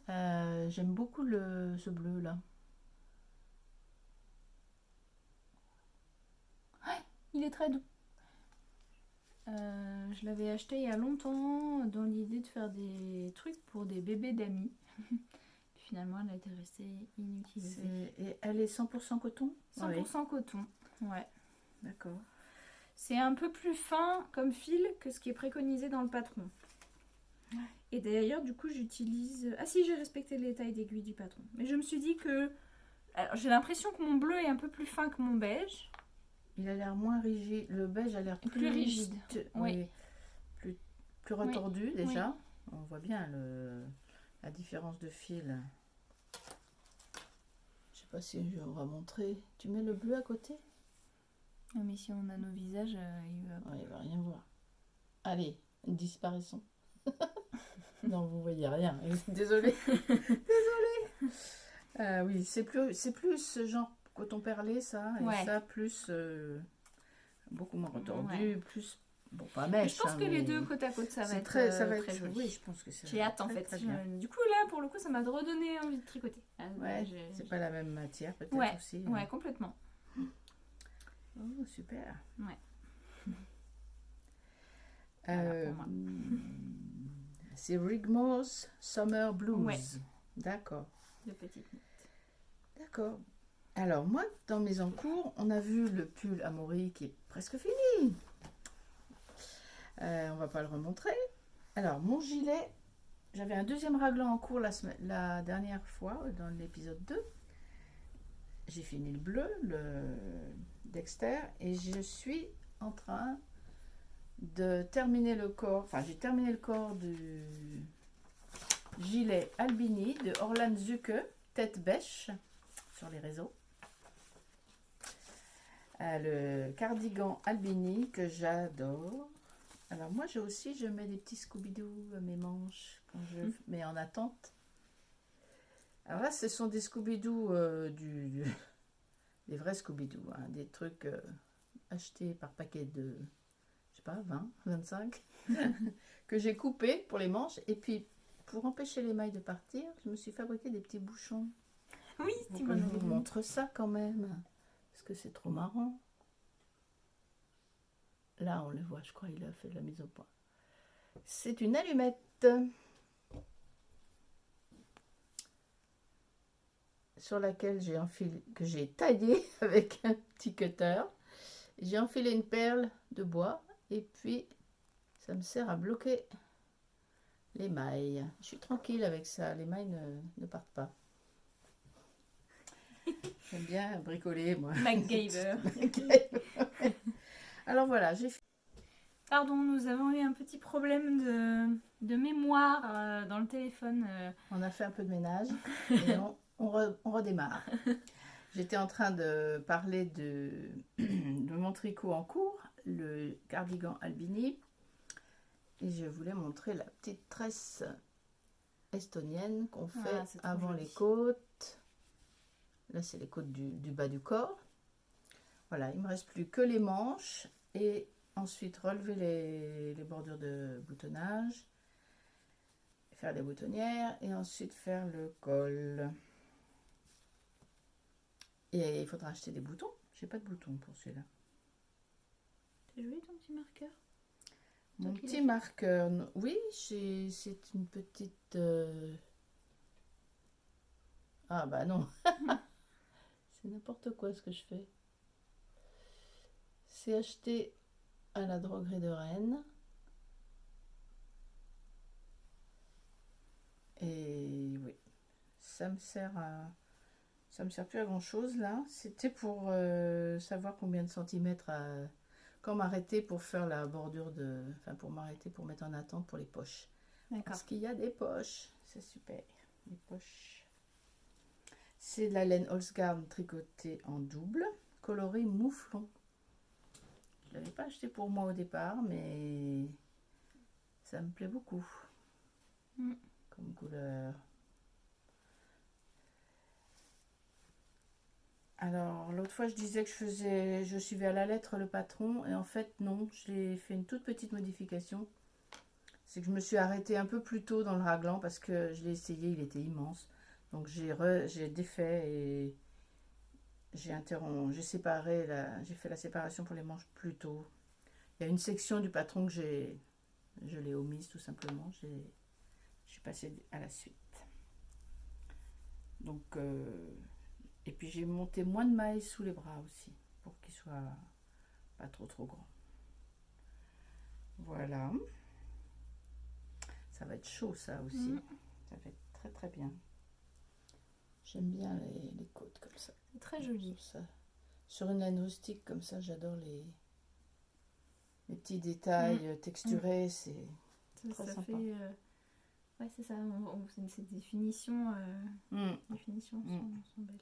J'aime beaucoup ce bleu, là. Il est très doux. Je l'avais acheté il y a longtemps dans l'idée de faire des trucs pour des bébés d'amis. Finalement, elle a été restée inutilisée. Et elle est 100% coton 100% coton. Ouais. D'accord. C'est un peu plus fin comme fil que ce qui est préconisé dans le patron. Et d'ailleurs, du coup, j'utilise... Ah si, j'ai respecté les tailles d'aiguille du patron. Mais je me suis dit que... Alors, j'ai l'impression que mon bleu est un peu plus fin que mon beige. Il a l'air moins rigide. Le beige a l'air Plus rigide. Oui. Plus retordu, Oui. déjà. On voit bien la différence de fil. Je sais pas si on va montrer. Tu mets le bleu à côté? Ah, mais si on a nos visages, il va... Ouais, il va rien voir. Allez, disparaissons. Non, vous voyez rien. Désolée. Désolée. Oui, c'est plus ce genre coton perlé, ça. Et Ouais. ça, plus... beaucoup moins retordu, Ouais. plus... Bon, pas Mais mèche. je pense hein, que les mais deux côte à côte, ça va être très joli. Oui, je pense que c'est... J'ai hâte en très, fait. très bien. Du coup là, pour le coup, ça m'a redonné envie de tricoter. Ouais, c'est pas la même matière peut-être Ouais, aussi. ouais, complètement. Oh, super. Ouais. Euh, pour moi. c'est Rigmore's Summer Blues. Ouais. D'accord. De petites notes. D'accord. Alors moi, dans mes encours, on a vu le pull Amaury qui est presque fini. On va pas le remontrer. Alors mon gilet, j'avais un deuxième raglan en cours la dernière fois, dans l'épisode 2. J'ai fini le bleu, le Dexter, et je suis en train de terminer le corps. Enfin, j'ai terminé le corps du gilet Albini de Orlan Zucke, tête bêche, sur les réseaux. Le cardigan Albini que j'adore. Alors moi, je mets des petits Scooby-Doo à mes manches quand je mets en attente. Alors là, ce sont des Scooby-Doo des vrais Scooby-Doo, hein, des trucs achetés par paquet de, je sais pas, 20, 25, que j'ai coupés pour les manches. Et puis, pour empêcher les mailles de partir, je me suis fabriqué des petits bouchons. Oui, Donc, je vous montre ça quand même, parce que c'est trop marrant. Là, on le voit, je crois, il a fait de la mise au point. C'est une allumette sur laquelle que j'ai taillé avec un petit cutter. J'ai enfilé une perle de bois et puis ça me sert à bloquer les mailles. Je suis tranquille avec ça, les mailles ne partent pas. J'aime bien bricoler, moi. MacGyver. Alors voilà, j'ai fait. Pardon, nous avons eu un petit problème de mémoire dans le téléphone. On a fait un peu de ménage et on redémarre. J'étais en train de parler de mon tricot en cours, le cardigan Albini. Et je voulais montrer la petite tresse estonienne qu'on fait c'est trop avant joli. les côtes. Là, c'est les côtes du bas du corps. Voilà, il ne me reste plus que les manches. Et ensuite, relever les bordures de boutonnage. Faire des boutonnières. Et ensuite, faire le col. Et il faudra acheter des boutons. J'ai pas de boutons pour celui-là. C'est joli ton petit marqueur. Mon Toi qui petit l'as marqueur, oui, c'est une petite... Ah bah non, c'est n'importe quoi ce que je fais. C'est acheté à la droguerie de Rennes. Et oui, ça me sert plus à grand chose là. C'était pour savoir combien de centimètres quand m'arrêter pour faire la bordure de... Enfin pour m'arrêter pour mettre en attente pour les poches. D'accord. Parce qu'il y a des poches, c'est super. Les poches. C'est de la laine Holzgarn tricotée en double, coloris mouflon. Je ne l'avais pas acheté pour moi au départ, mais ça me plaît beaucoup comme couleur. Alors, l'autre fois, je disais que je suivais à la lettre le patron, et en fait, non, j'ai fait une toute petite modification. C'est que je me suis arrêtée un peu plus tôt dans le raglan parce que je l'ai essayé, il était immense. Donc, j'ai défait et j'ai séparé, j'ai fait la séparation pour les manches plus tôt. Il y a une section du patron que je l'ai omise tout simplement. Je suis passée à la suite. Donc, et puis j'ai monté moins de mailles sous les bras aussi pour qu'il soit pas trop grand. Voilà. Ça va être chaud ça aussi. Ça va être très très bien. J'aime bien les côtes comme ça. C'est très joli. Sur une laine rustique comme ça, j'adore les petits détails texturés. C'est très ça sympa. fait... Ouais, c'est ça. Ces définitions, définitions sont belles.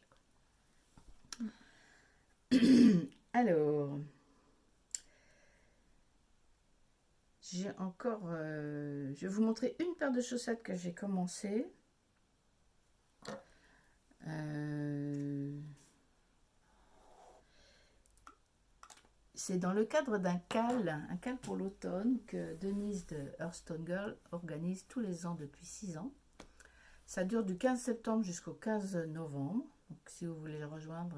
Alors, j'ai encore... je vais vous montrer une paire de chaussettes que j'ai commencé. C'est dans le cadre d'un un cal pour l'automne que Denise de Hearthstone Girl organise tous les ans depuis 6 ans. Ça dure du 15 septembre jusqu'au 15 novembre. Donc si vous voulez le rejoindre,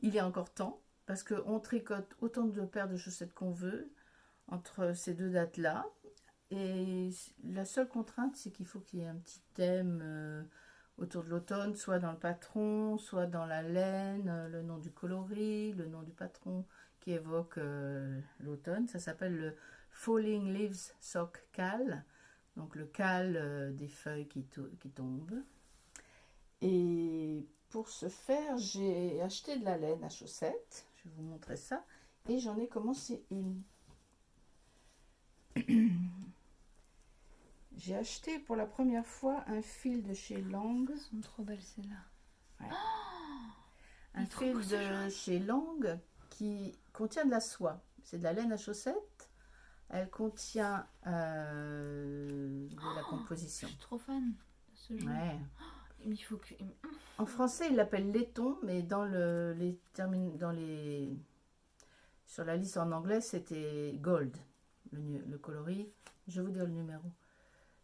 il est encore temps. Parce qu'on tricote autant de paires de chaussettes qu'on veut entre ces deux dates-là. Et la seule contrainte, c'est qu'il faut qu'il y ait un petit thème autour de l'automne, soit dans le patron, soit dans la laine, le nom du coloris, le nom du patron qui évoque l'automne. Ça s'appelle le Falling Leaves Sock Cal, donc le cal des feuilles qui tombent. Et pour ce faire, j'ai acheté de la laine à chaussettes. Je vais vous montrer ça. Et j'en ai commencé une. J'ai acheté pour la première fois un fil de chez Lang. Elles sont trop belles celles-là. Ouais. Un fil de chez Lang qui contient de la soie. C'est de la laine à chaussettes. Elle contient de la composition. Je suis trop fan de ce jeu. Ouais. Mais il faut que... En français, ils l'appellent laiton, mais sur la liste en anglais, c'était gold, le coloris. Je vais vous dire le numéro.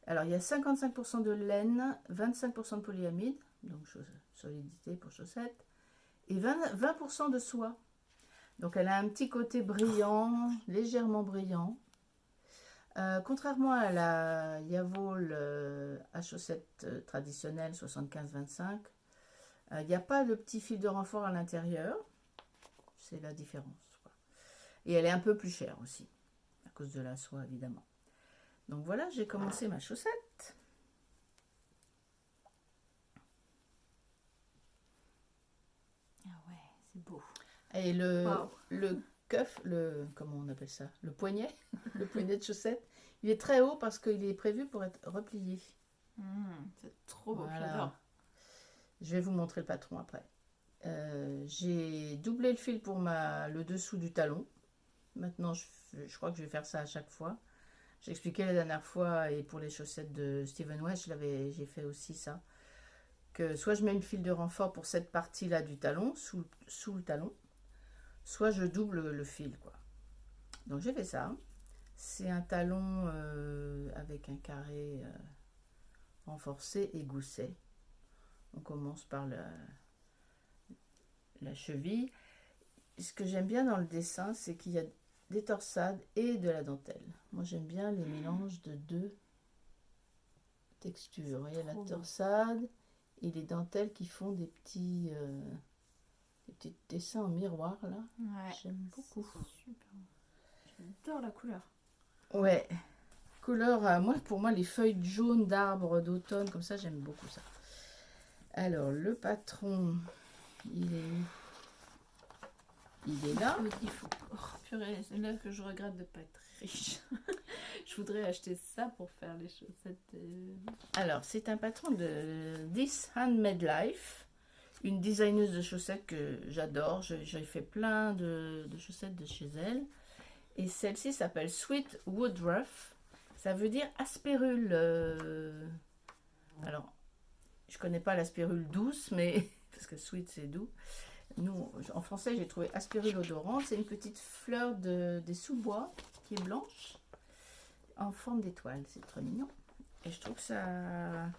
Alors, il y a 55% de laine, 25% de polyamide, donc solidité pour chaussettes, et 20% de soie. Donc, elle a un petit côté brillant, légèrement brillant. Contrairement à la Yavol à chaussettes traditionnelles 75-25, il n'y a pas le petit fil de renfort à l'intérieur. C'est la différence, quoi. Et elle est un peu plus chère aussi, à cause de la soie, évidemment. Donc voilà, j'ai commencé ma chaussette. Ah ouais, c'est beau. Et le cuff, comment on appelle ça? Le poignet, le poignet de chaussette, il est très haut parce qu'il est prévu pour être replié. C'est trop beau, Voilà. j'adore. Je vais vous montrer le patron après. J'ai doublé le fil pour le dessous du talon. Maintenant, je crois que je vais faire ça à chaque fois. J'expliquais la dernière fois, et pour les chaussettes de Steven West, j'ai fait aussi ça. Que soit je mets une file de renfort pour cette partie-là du talon, sous le talon, soit je double le fil, quoi. Donc j'ai fait ça. C'est un talon avec un carré renforcé et gousset. On commence par la cheville. Ce que j'aime bien dans le dessin, c'est qu'il y a des torsades et de la dentelle. Moi, j'aime bien les mélanges de deux textures. Il y a la torsade et les dentelles qui font des petits dessins en miroir, là. Ouais. J'aime beaucoup. Super. J'adore la couleur. Ouais. Couleur, pour moi, les feuilles jaunes d'arbres d'automne, comme ça, j'aime beaucoup ça. Alors, le patron, il est où? Il est là. Il faut... Oh, purée, c'est là que je regrette de ne pas être riche. Je voudrais acheter ça pour faire les chaussettes. Alors, c'est un patron de This Handmade Life, une designeuse de chaussettes que j'adore. J'ai fait plein de chaussettes de chez elle. Et celle-ci s'appelle Sweet Woodruff. Ça veut dire aspérule. Alors, je connais pas l'aspérule douce, mais parce que sweet c'est doux. Nous, en français, j'ai trouvé aspérule odorante. C'est une petite fleur des sous-bois qui est blanche en forme d'étoile. C'est très mignon. Et je trouve que ça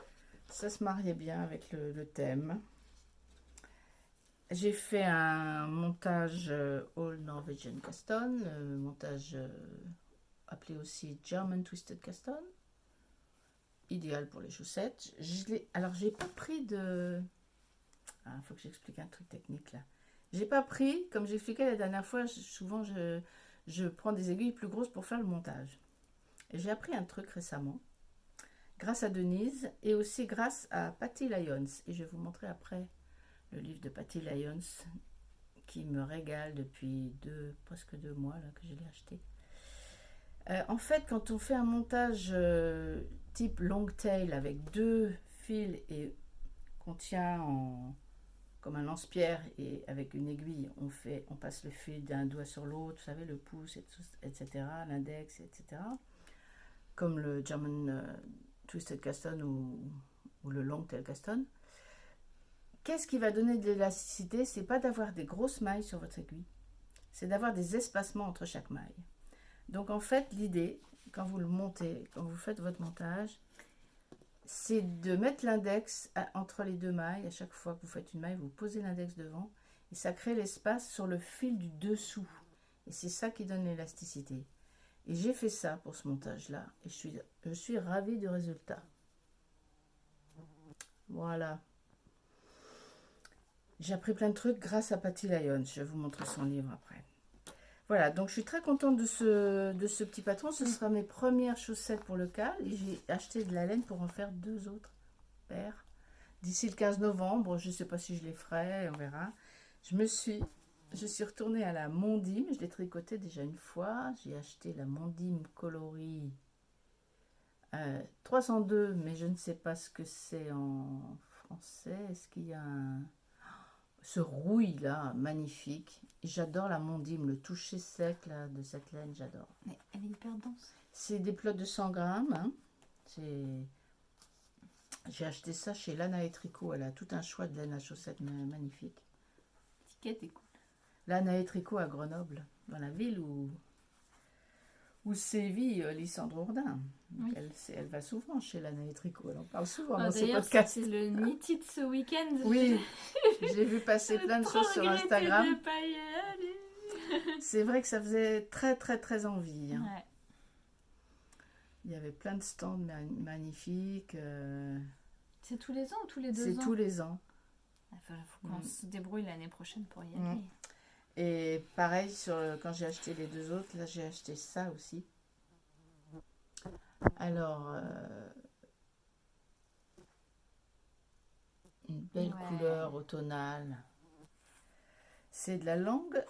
se mariait bien avec le thème. J'ai fait un montage All Norwegian Caston, montage appelé aussi German Twisted Caston, idéal pour les chaussettes. Alors, j'ai pas pris de... Il faut que j'explique un truc technique là. J'ai pas pris, comme j'expliquais la dernière fois, souvent je prends des aiguilles plus grosses pour faire le montage. Et j'ai appris un truc récemment, grâce à Denise et aussi grâce à Patty Lyons. Et je vais vous montrer après le livre de Patty Lyons qui me régale depuis presque 2 mois là, que je l'ai acheté. En fait, quand on fait un montage type long tail avec 2 fils et qu'on tient comme un lance-pierre et avec une aiguille, on passe le fil d'un doigt sur l'autre, vous savez, le pouce, etc., l'index, etc. Comme le German Twisted Caston ou le Long Tail Caston. Qu'est-ce qui va donner de l'élasticité? C'est pas d'avoir des grosses mailles sur votre aiguille, c'est d'avoir des espacements entre chaque maille. Donc en fait, l'idée, quand vous le montez, quand vous faites votre montage, c'est de mettre l'index entre les 2 mailles. À chaque fois que vous faites une maille, vous posez l'index devant et ça crée l'espace sur le fil du dessous. Et c'est ça qui donne l'élasticité. Et j'ai fait ça pour ce montage-là. Et je suis ravie du résultat. Voilà. J'ai appris plein de trucs grâce à Patty Lyons. Je vais vous montrer son livre après. Voilà, donc je suis très contente de ce petit patron. Ce sera mes premières chaussettes pour le cal. Et j'ai acheté de la laine pour en faire 2 autres paires. D'ici le 15 novembre, je ne sais pas si je les ferai, on verra. Je suis retournée à la Mondim. Je l'ai tricoté déjà une fois. J'ai acheté la Mondim coloris 302, mais je ne sais pas ce que c'est en français. Est-ce qu'il y a ce rouille là, magnifique. J'adore la Mondim, le toucher sec là, de cette laine, j'adore. Mais elle est hyper dense. C'est des plots de 100 grammes. Hein. J'ai acheté ça chez Lana et Tricot. Elle a tout un choix de laine à chaussettes magnifique. L'étiquette est cool. Lana et Tricot à Grenoble, dans la ville où sévit Lysandre Jourdain. Oui. Elle va souvent chez Lana et Tricot. Elle en parle souvent dans ses podcasts. C'est le Knitted ce week-end. Oui, j'ai vu passer plein de choses sur Instagram. C'est vrai que ça faisait très très très envie. Hein. Ouais. Il y avait plein de stands magnifiques. C'est tous les ans ou tous les 2 ans? C'est tous les ans. Il faut qu'on se débrouille l'année prochaine pour y aller. Et pareil, quand j'ai acheté les 2 autres, là j'ai acheté ça aussi. Alors, une belle couleur automnale. C'est de la langue.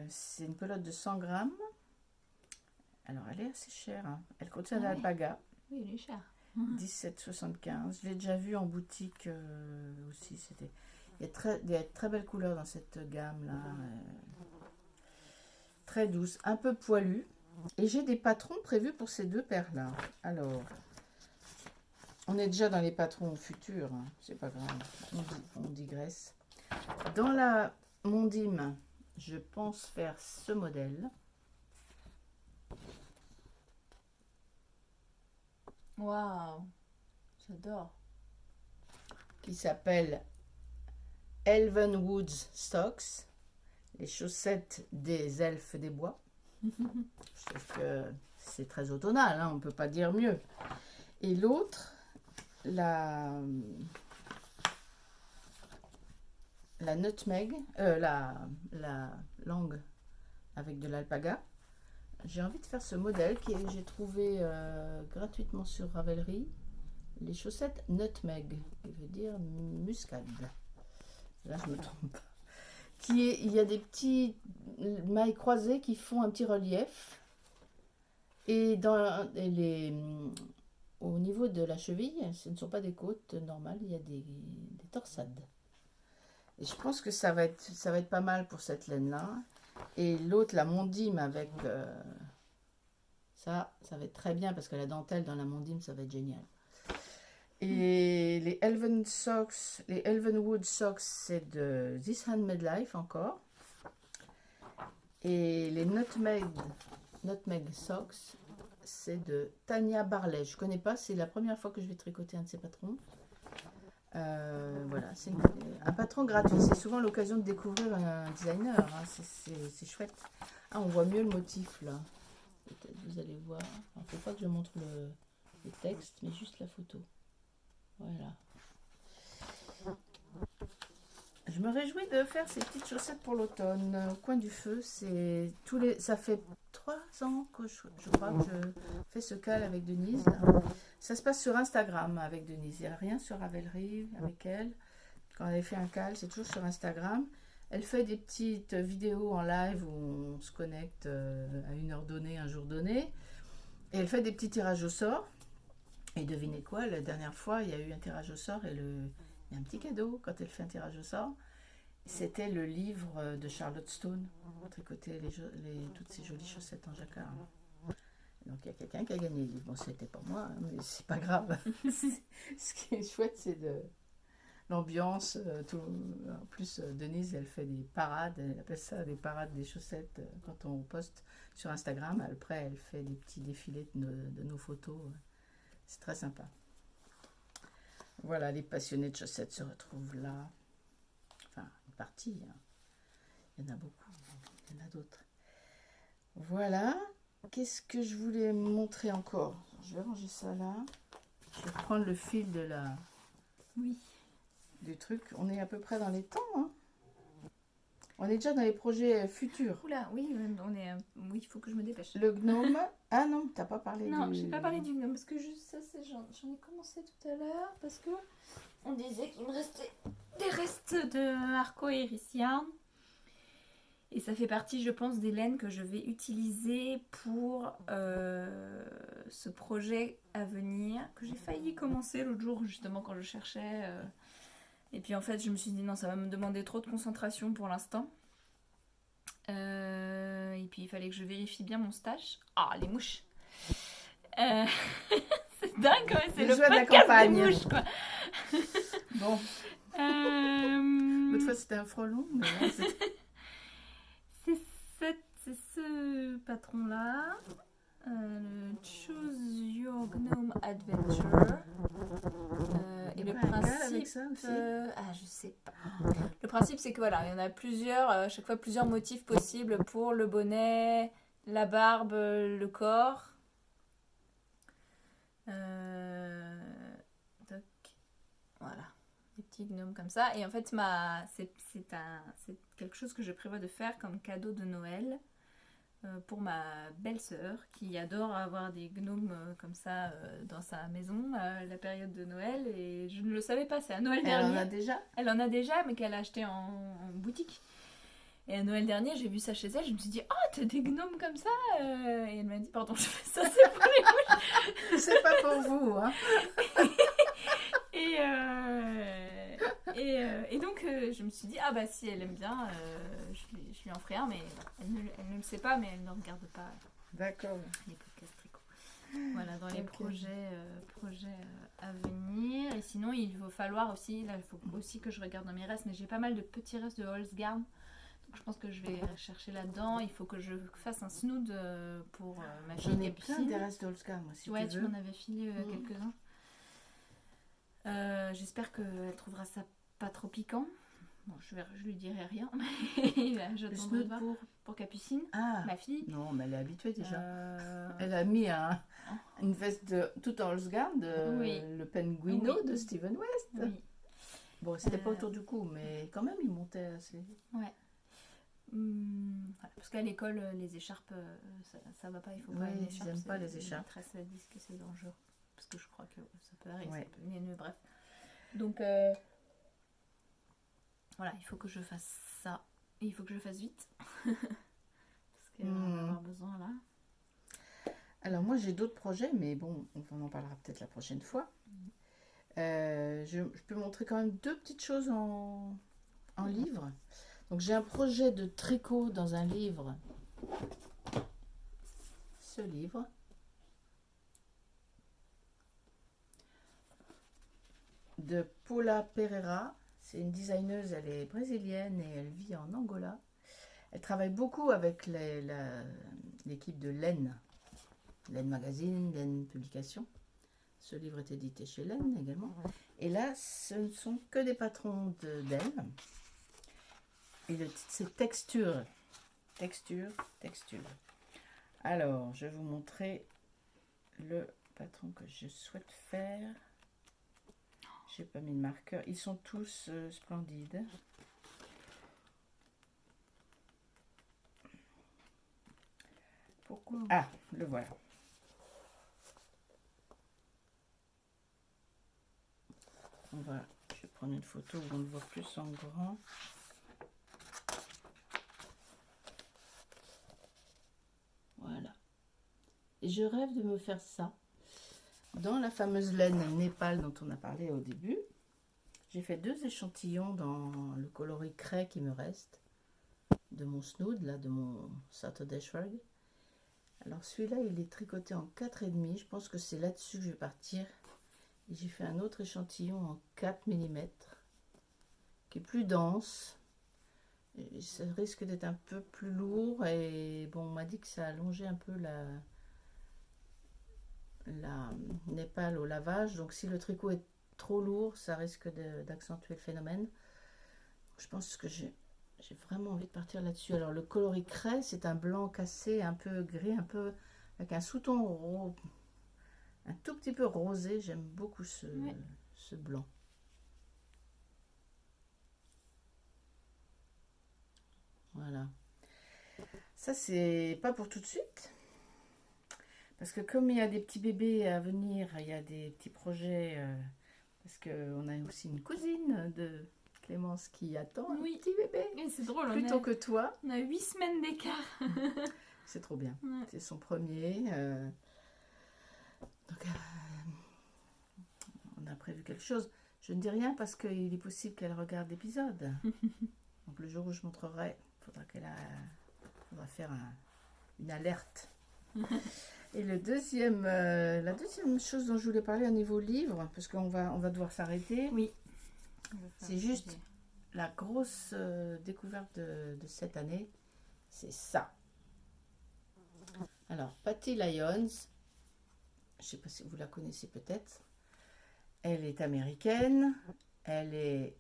C'est une pelote de 100 grammes. Alors, elle est assez chère. Hein. Elle contient de l'alpaga. Oui, elle est chère. 17,75. Je l'ai déjà vue en boutique aussi. Il y a très belles couleurs dans cette gamme-là. Très douce. Un peu poilue. Et j'ai des patrons prévus pour ces deux paires-là. Alors, on est déjà dans les patrons futurs, hein, c'est pas grave, on digresse. Dans la Mondim, je pense faire ce modèle. Waouh, j'adore. Qui s'appelle Elven Woods Stocks, les chaussettes des elfes des bois. Je trouve que c'est très automnal, hein, on ne peut pas dire mieux. Et l'autre, la nutmeg, la langue avec de l'alpaga. J'ai envie de faire ce modèle que j'ai trouvé gratuitement sur Ravelry. Les chaussettes nutmeg, qui veut dire muscade. Là, je me trompe. Il y a des petits mailles croisées qui font un petit relief. Et au niveau de la cheville, ce ne sont pas des côtes normales, il y a des torsades. Et je pense que ça va être pas mal pour cette laine-là. Et l'autre, la Mondim avec ça va être très bien parce que la dentelle dans la Mondim, ça va être génial. Et les Elvenwood Socks, c'est de This Handmade Life encore. Et les Nutmeg Socks, c'est de Tania Barley. Je ne connais pas, c'est la première fois que je vais tricoter un de ces patrons. Voilà, c'est un patron gratuit. C'est souvent l'occasion de découvrir un designer. Hein. C'est chouette. Ah, on voit mieux le motif là. Peut-être vous allez voir. Il ne faut pas que je montre le texte, mais juste la photo. Voilà. Je me réjouis de faire ces petites chaussettes pour l'automne. Au coin du feu, ça fait 3 ans que je crois que je fais ce cal avec Denise. Ça se passe sur Instagram avec Denise. Il n'y a rien sur Ravelry avec elle. Quand elle fait un cal, c'est toujours sur Instagram. Elle fait des petites vidéos en live où on se connecte à une heure donnée, un jour donné. Et elle fait des petits tirages au sort. Et devinez quoi, la dernière fois, il y a eu un tirage au sort et il y a un petit cadeau quand elle fait un tirage au sort. C'était le livre de Charlotte Stone, tricoter toutes ces jolies chaussettes en jacquard. Donc il y a quelqu'un qui a gagné le livre. Bon, c'était pas moi, hein, mais c'est pas grave. Ce qui est chouette, c'est l'ambiance. En plus, Denise, elle fait des parades. Elle appelle ça des parades des chaussettes quand on poste sur Instagram. Après, elle fait des petits défilés de nos photos. C'est très sympa. Voilà, les passionnés de chaussettes se retrouvent là. Enfin, une partie. Hein. Il y en a beaucoup. Il y en a d'autres. Voilà. Qu'est-ce que je voulais montrer encore? Je vais ranger ça là. Je vais prendre le fil du truc. On est à peu près dans les temps. Hein. On est déjà dans les projets futurs. Oula, oui, oui, il faut que je me dépêche. Le gnome. Ah non, t'as pas parlé Non, j'ai pas parlé du gnome parce que j'en ai commencé tout à l'heure parce que on disait qu'il me restait des restes de Arco Iris Yarn. Et ça fait partie, je pense, des laines que je vais utiliser pour ce projet à venir que j'ai failli commencer l'autre jour justement quand je cherchais. Et puis en fait, je me suis dit non, ça va me demander trop de concentration pour l'instant. Et puis il fallait que je vérifie bien mon stash. Ah, les mouches. C'est dingue, ouais, c'est le podcast des mouches, quoi. Bon. L'autre fois, c'était un frelon. Mais là, c'est ce patron-là. Le Choose Your Gnome Adventure. Et le principe avec ça aussi je sais pas. Le principe c'est que voilà, il y en a plusieurs, à chaque fois plusieurs motifs possibles pour le bonnet, la barbe, le corps. Donc voilà, des petits gnomes comme ça. Et en fait c'est quelque chose que je prévois de faire comme cadeau de Noël. Pour ma belle-sœur qui adore avoir des gnomes comme ça dans sa maison à la période de Noël, et je ne le savais pas, c'est à Noël dernier. Elle en a déjà, mais qu'elle a acheté en boutique. Et à Noël dernier, j'ai vu ça chez elle, je me suis dit « Oh, t'as des gnomes comme ça ?» Et elle m'a dit « Pardon, je fais ça, c'est pour les mouches. » C'est pas pour vous, hein. Et donc je me suis dit ah bah si elle aime bien je lui en ferai un, mais elle ne le sait pas, mais elle ne regarde pas D'accord. Les podcasts tricot. Voilà, dans les Ok. projets à venir. Et sinon, il va falloir aussi, là, il faut aussi que je regarde dans mes restes, mais j'ai pas mal de petits restes de Holzgarn. Donc je pense que je vais chercher là-dedans. Il faut que je fasse un snood pour ma fille J'en ai plein Capucine. des restes d'Olska, moi, si Ouais, tu tu veux. m'en avais filé Mm. quelques-uns. J'espère qu'elle trouvera ça pas trop piquant. Bon, je lui dirai rien, mais là, Le j'attendrai de snood voir. pour... Pour Capucine, Ah, ma fille. non, mais elle est habituée déjà. Euh, Elle a mis une veste de tout en Holzgarn, Oui. le Penguino Oui. de Steven West. Oui. Bon, c'était pas Euh, autour du cou, mais quand même, il montait assez. Ouais. Voilà, parce qu'à l'école, les écharpes, ça va pas, il faut pas Oui, une ils écharpe. aiment pas les Les écharpes. maîtresses disent que c'est dangereux. Parce que je crois que ça peut arriver, Ouais. ça peut venir, bref. Donc, voilà, il faut que je fasse ça. Et il faut que je fasse vite. Parce qu'on va en avoir besoin là. Alors moi j'ai d'autres projets, mais bon, on en parlera peut-être la prochaine fois. Je peux montrer quand même deux petites choses en livre. Donc j'ai un projet de tricot dans un livre. Ce livre. De Paula Pereira. C'est une designeuse, elle est brésilienne et elle vit en Angola. Elle travaille beaucoup avec l'équipe de Laine. Laine Magazine, Laine Publication. Ce livre est édité chez Laine également. Et là, ce ne sont que des patrons d'elle. Et le titre, c'est Texture. Texture, texture. Alors, je vais vous montrer le patron que je souhaite faire. J'ai pas mis de marqueur. Ils sont tous splendides. Pourquoi? Ah, le voilà. Je vais prendre une photo où on le voit plus en grand. Voilà. Et je rêve de me faire ça. Dans la fameuse laine Népal dont on a parlé au début, j'ai fait 2 échantillons dans le coloris craie qui me reste de mon snood, là, de mon Saturday Shrug. Alors celui-là, il est tricoté en 4,5. Je pense que c'est là-dessus que je vais partir. Et j'ai fait un autre échantillon en 4 mm, qui est plus dense. Et ça risque d'être un peu plus lourd. Et bon, on m'a dit que ça allongeait un peu la Népal au lavage. Donc si le tricot est trop lourd, ça risque d'accentuer le phénomène. Je pense que j'ai vraiment envie de partir là-dessus. Alors le coloris craie, c'est un blanc cassé, un peu gris, un peu avec un sous-ton un tout petit peu rosé. J'aime beaucoup ce blanc. Voilà. Ça, c'est pas pour tout de suite. Parce que comme il y a des petits bébés à venir, il y a des petits projets. Parce qu'on a aussi une cousine de Clémence qui attend un petit bébé. Et c'est drôle, Plutôt que toi. On a 8 semaines d'écart. C'est trop bien. Ouais. C'est son premier. Donc, on a prévu quelque chose. Je ne dis rien parce qu'il est possible qu'elle regarde l'épisode. Donc le jour où je montrerai, il faudra faire une alerte. Et la deuxième chose dont je voulais parler au niveau livre, parce qu'on va devoir s'arrêter, Oui. c'est juste la grosse découverte de cette année, c'est ça. Alors, Patty Lyons, je ne sais pas si vous la connaissez peut-être, elle est américaine, elle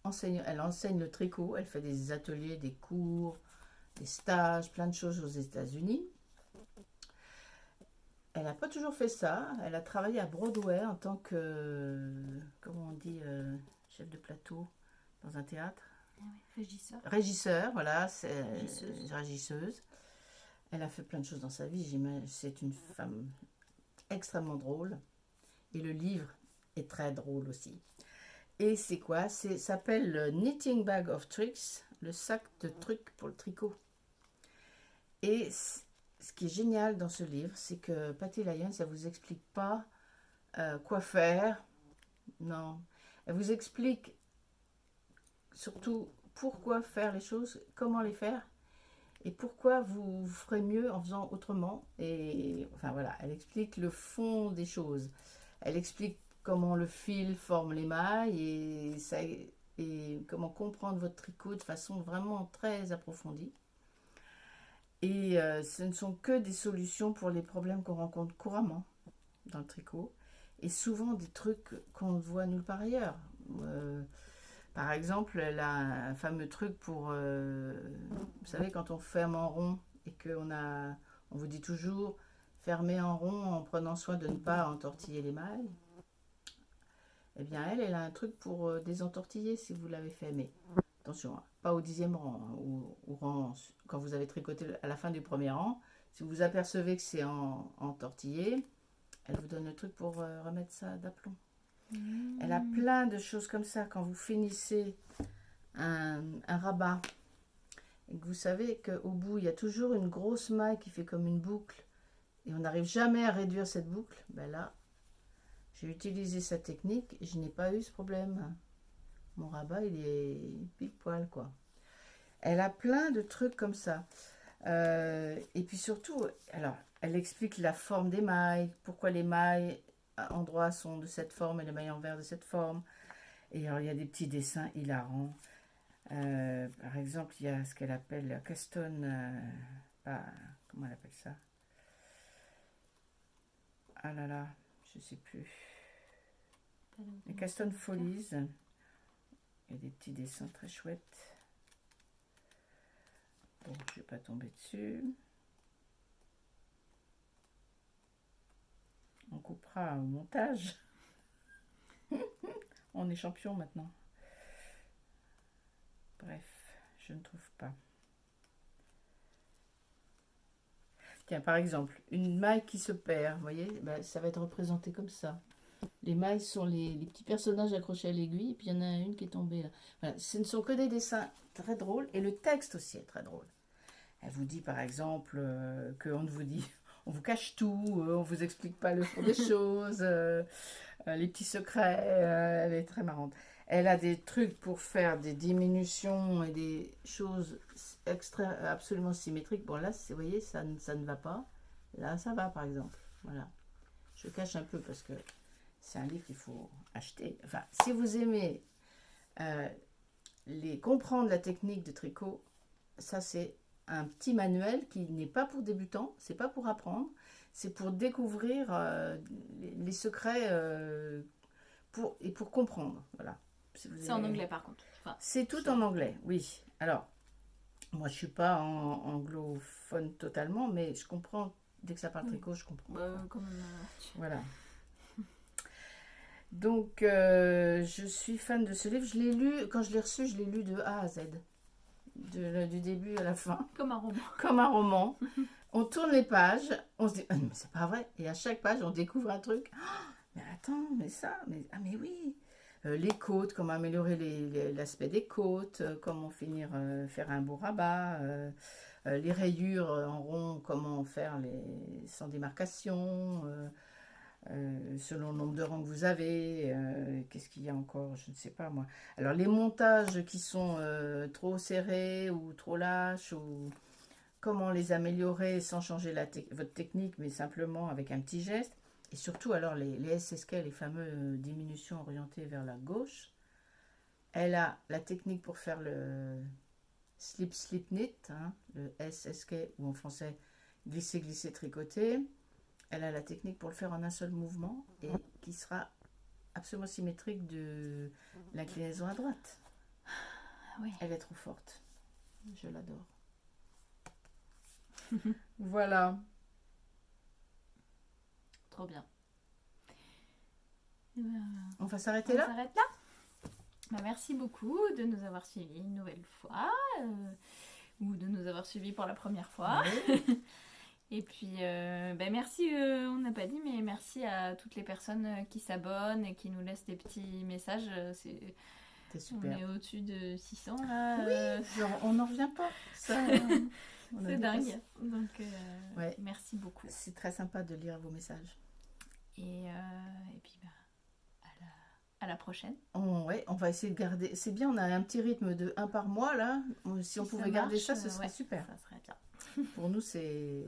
enseigne le tricot, elle fait des ateliers, des cours, des stages, plein de choses aux États-Unis. Elle n'a pas toujours fait ça. Elle a travaillé à Broadway en tant que, comment on dit, chef de plateau dans un théâtre. Régisseur. Régisseur, voilà, c'est Régisseuse. Elle a fait plein de choses dans sa vie. C'est une femme extrêmement drôle. Et le livre est très drôle aussi. Et c'est quoi? Ça s'appelle le Knitting Bag of Tricks, le sac de trucs pour le tricot. Et ce qui est génial dans ce livre, c'est que Patty Lyons, elle ne vous explique pas quoi faire. Non. Elle vous explique surtout pourquoi faire les choses, comment les faire. et pourquoi vous ferez mieux en faisant autrement. Et enfin voilà, elle explique le fond des choses. Elle explique comment le fil forme les mailles et comment comprendre votre tricot de façon vraiment très approfondie. Et ce ne sont que des solutions pour les problèmes qu'on rencontre couramment dans le tricot. Et souvent des trucs qu'on ne voit nulle part ailleurs. Euh, Par exemple, elle a un fameux truc pour, vous savez, quand on ferme en rond et on vous dit toujours fermer en rond en prenant soin de ne pas entortiller les mailles. Eh bien, elle a un truc pour désentortiller si vous l'avez fait. Mais attention, hein, pas au 10e rang, hein, au rang, quand vous avez tricoté à la fin du premier rang. Si vous apercevez que c'est entortillé, elle vous donne le truc pour remettre ça d'aplomb. Elle a plein de choses comme ça. Quand vous finissez un rabat et que vous savez qu'au bout, il y a toujours une grosse maille qui fait comme une boucle et on n'arrive jamais à réduire cette boucle, ben là, j'ai utilisé sa technique et je n'ai pas eu ce problème. Mon rabat, il est pile poil, quoi. Elle a plein de trucs comme ça. Et puis surtout, alors, elle explique la forme des mailles, pourquoi les mailles endroits sont de cette forme et les mailles envers de cette forme. Et alors, il y a des petits dessins hilarants. Par exemple, il y a ce qu'elle appelle la Caston... comment elle appelle ça? Ah là là, je sais plus. Les Caston Follies. Il y a des petits dessins très chouettes. Bon, je ne vais pas tomber dessus. On coupera au montage. On est champion maintenant. Bref, je ne trouve pas. Tiens, par exemple, une maille qui se perd, vous voyez, ben, ça va être représenté comme ça. Les mailles sont les petits personnages accrochés à l'aiguille, et puis il y en a une qui est tombée là. Voilà, ce ne sont que des dessins très drôles, et le texte aussi est très drôle. Elle vous dit par exemple qu'on vous dit, on vous cache tout, on vous explique pas le fond des choses, les petits secrets, elle est très marrante. Elle a des trucs pour faire des diminutions et des choses absolument symétriques. Bon là, vous voyez, ça ne va pas. Là, ça va par exemple. Voilà. Je cache un peu parce que c'est un livre qu'il faut acheter. Enfin, si vous aimez comprendre la technique de tricot, ça c'est un petit manuel qui n'est pas pour débutants, c'est pas pour apprendre, c'est pour découvrir les secrets pour comprendre. Voilà. Si c'est en anglais par contre. Enfin, c'est tout en anglais, oui. Alors, moi je suis pas anglophone totalement, mais je comprends. Dès que ça parle tricot, je comprends. Quand même, Voilà. Donc, je suis fan de ce livre. Je l'ai lu, quand je l'ai reçu, je l'ai lu de A à Z. Du début à la fin. Comme un roman. Comme un roman. On tourne les pages, on se dit, ah, mais c'est pas vrai. Et à chaque page, on découvre un truc. Oh, mais attends, mais ça, mais oui. Les côtes, comment améliorer l'aspect des côtes, comment faire un beau rabat, les rayures en rond, comment faire sans démarcation, selon le nombre de rangs que vous avez, qu'est-ce qu'il y a encore, je ne sais pas moi. Alors les montages qui sont trop serrés ou trop lâches, ou comment les améliorer sans changer votre technique, mais simplement avec un petit geste. Et surtout, alors, les SSK, les fameuses diminutions orientées vers la gauche, elle a la technique pour faire le slip knit, hein, le SSK, ou en français, glisser, glisser, tricoter. Elle a la technique pour le faire en un seul mouvement et qui sera absolument symétrique de l'inclinaison à droite. Oui. Elle est trop forte. Je l'adore. Voilà. Trop bien. On va s'arrêter là. On s'arrête là. Bah, merci beaucoup de nous avoir suivis une nouvelle fois ou de nous avoir suivis pour la première fois. Oui. Et puis, merci, on n'a pas dit, mais merci à toutes les personnes qui s'abonnent et qui nous laissent des petits messages. C'est super. On est au-dessus de 600 là. Oui, genre, on n'en revient pas. Ça, c'est dingue. Donc, ouais. Merci beaucoup. C'est très sympa de lire vos messages. Et puis, à la prochaine. Ouais, on va essayer de garder. C'est bien, on a un petit rythme de un par mois là. Si on Si pouvait garder marche, ça, ce serait ouais, super. ça serait bien. Pour nous, c'est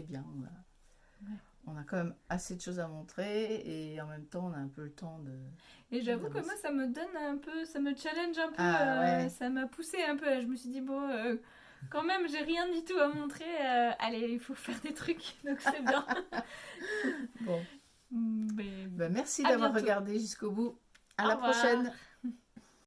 bien. Ouais. On a quand même assez de choses à montrer et en même temps, on a un peu le temps de. Et j'avoue que d'avancer. moi, ça me donne un peu, ça me challenge un peu, Ah ouais. ça m'a poussé un peu. Là. Je me suis dit, bon, quand même, j'ai rien du tout à montrer. Allez, il faut faire des trucs, donc c'est bien. Bon. Mais Ben, merci à d'avoir bientôt. regardé jusqu'au bout. À Au la revoir. prochaine.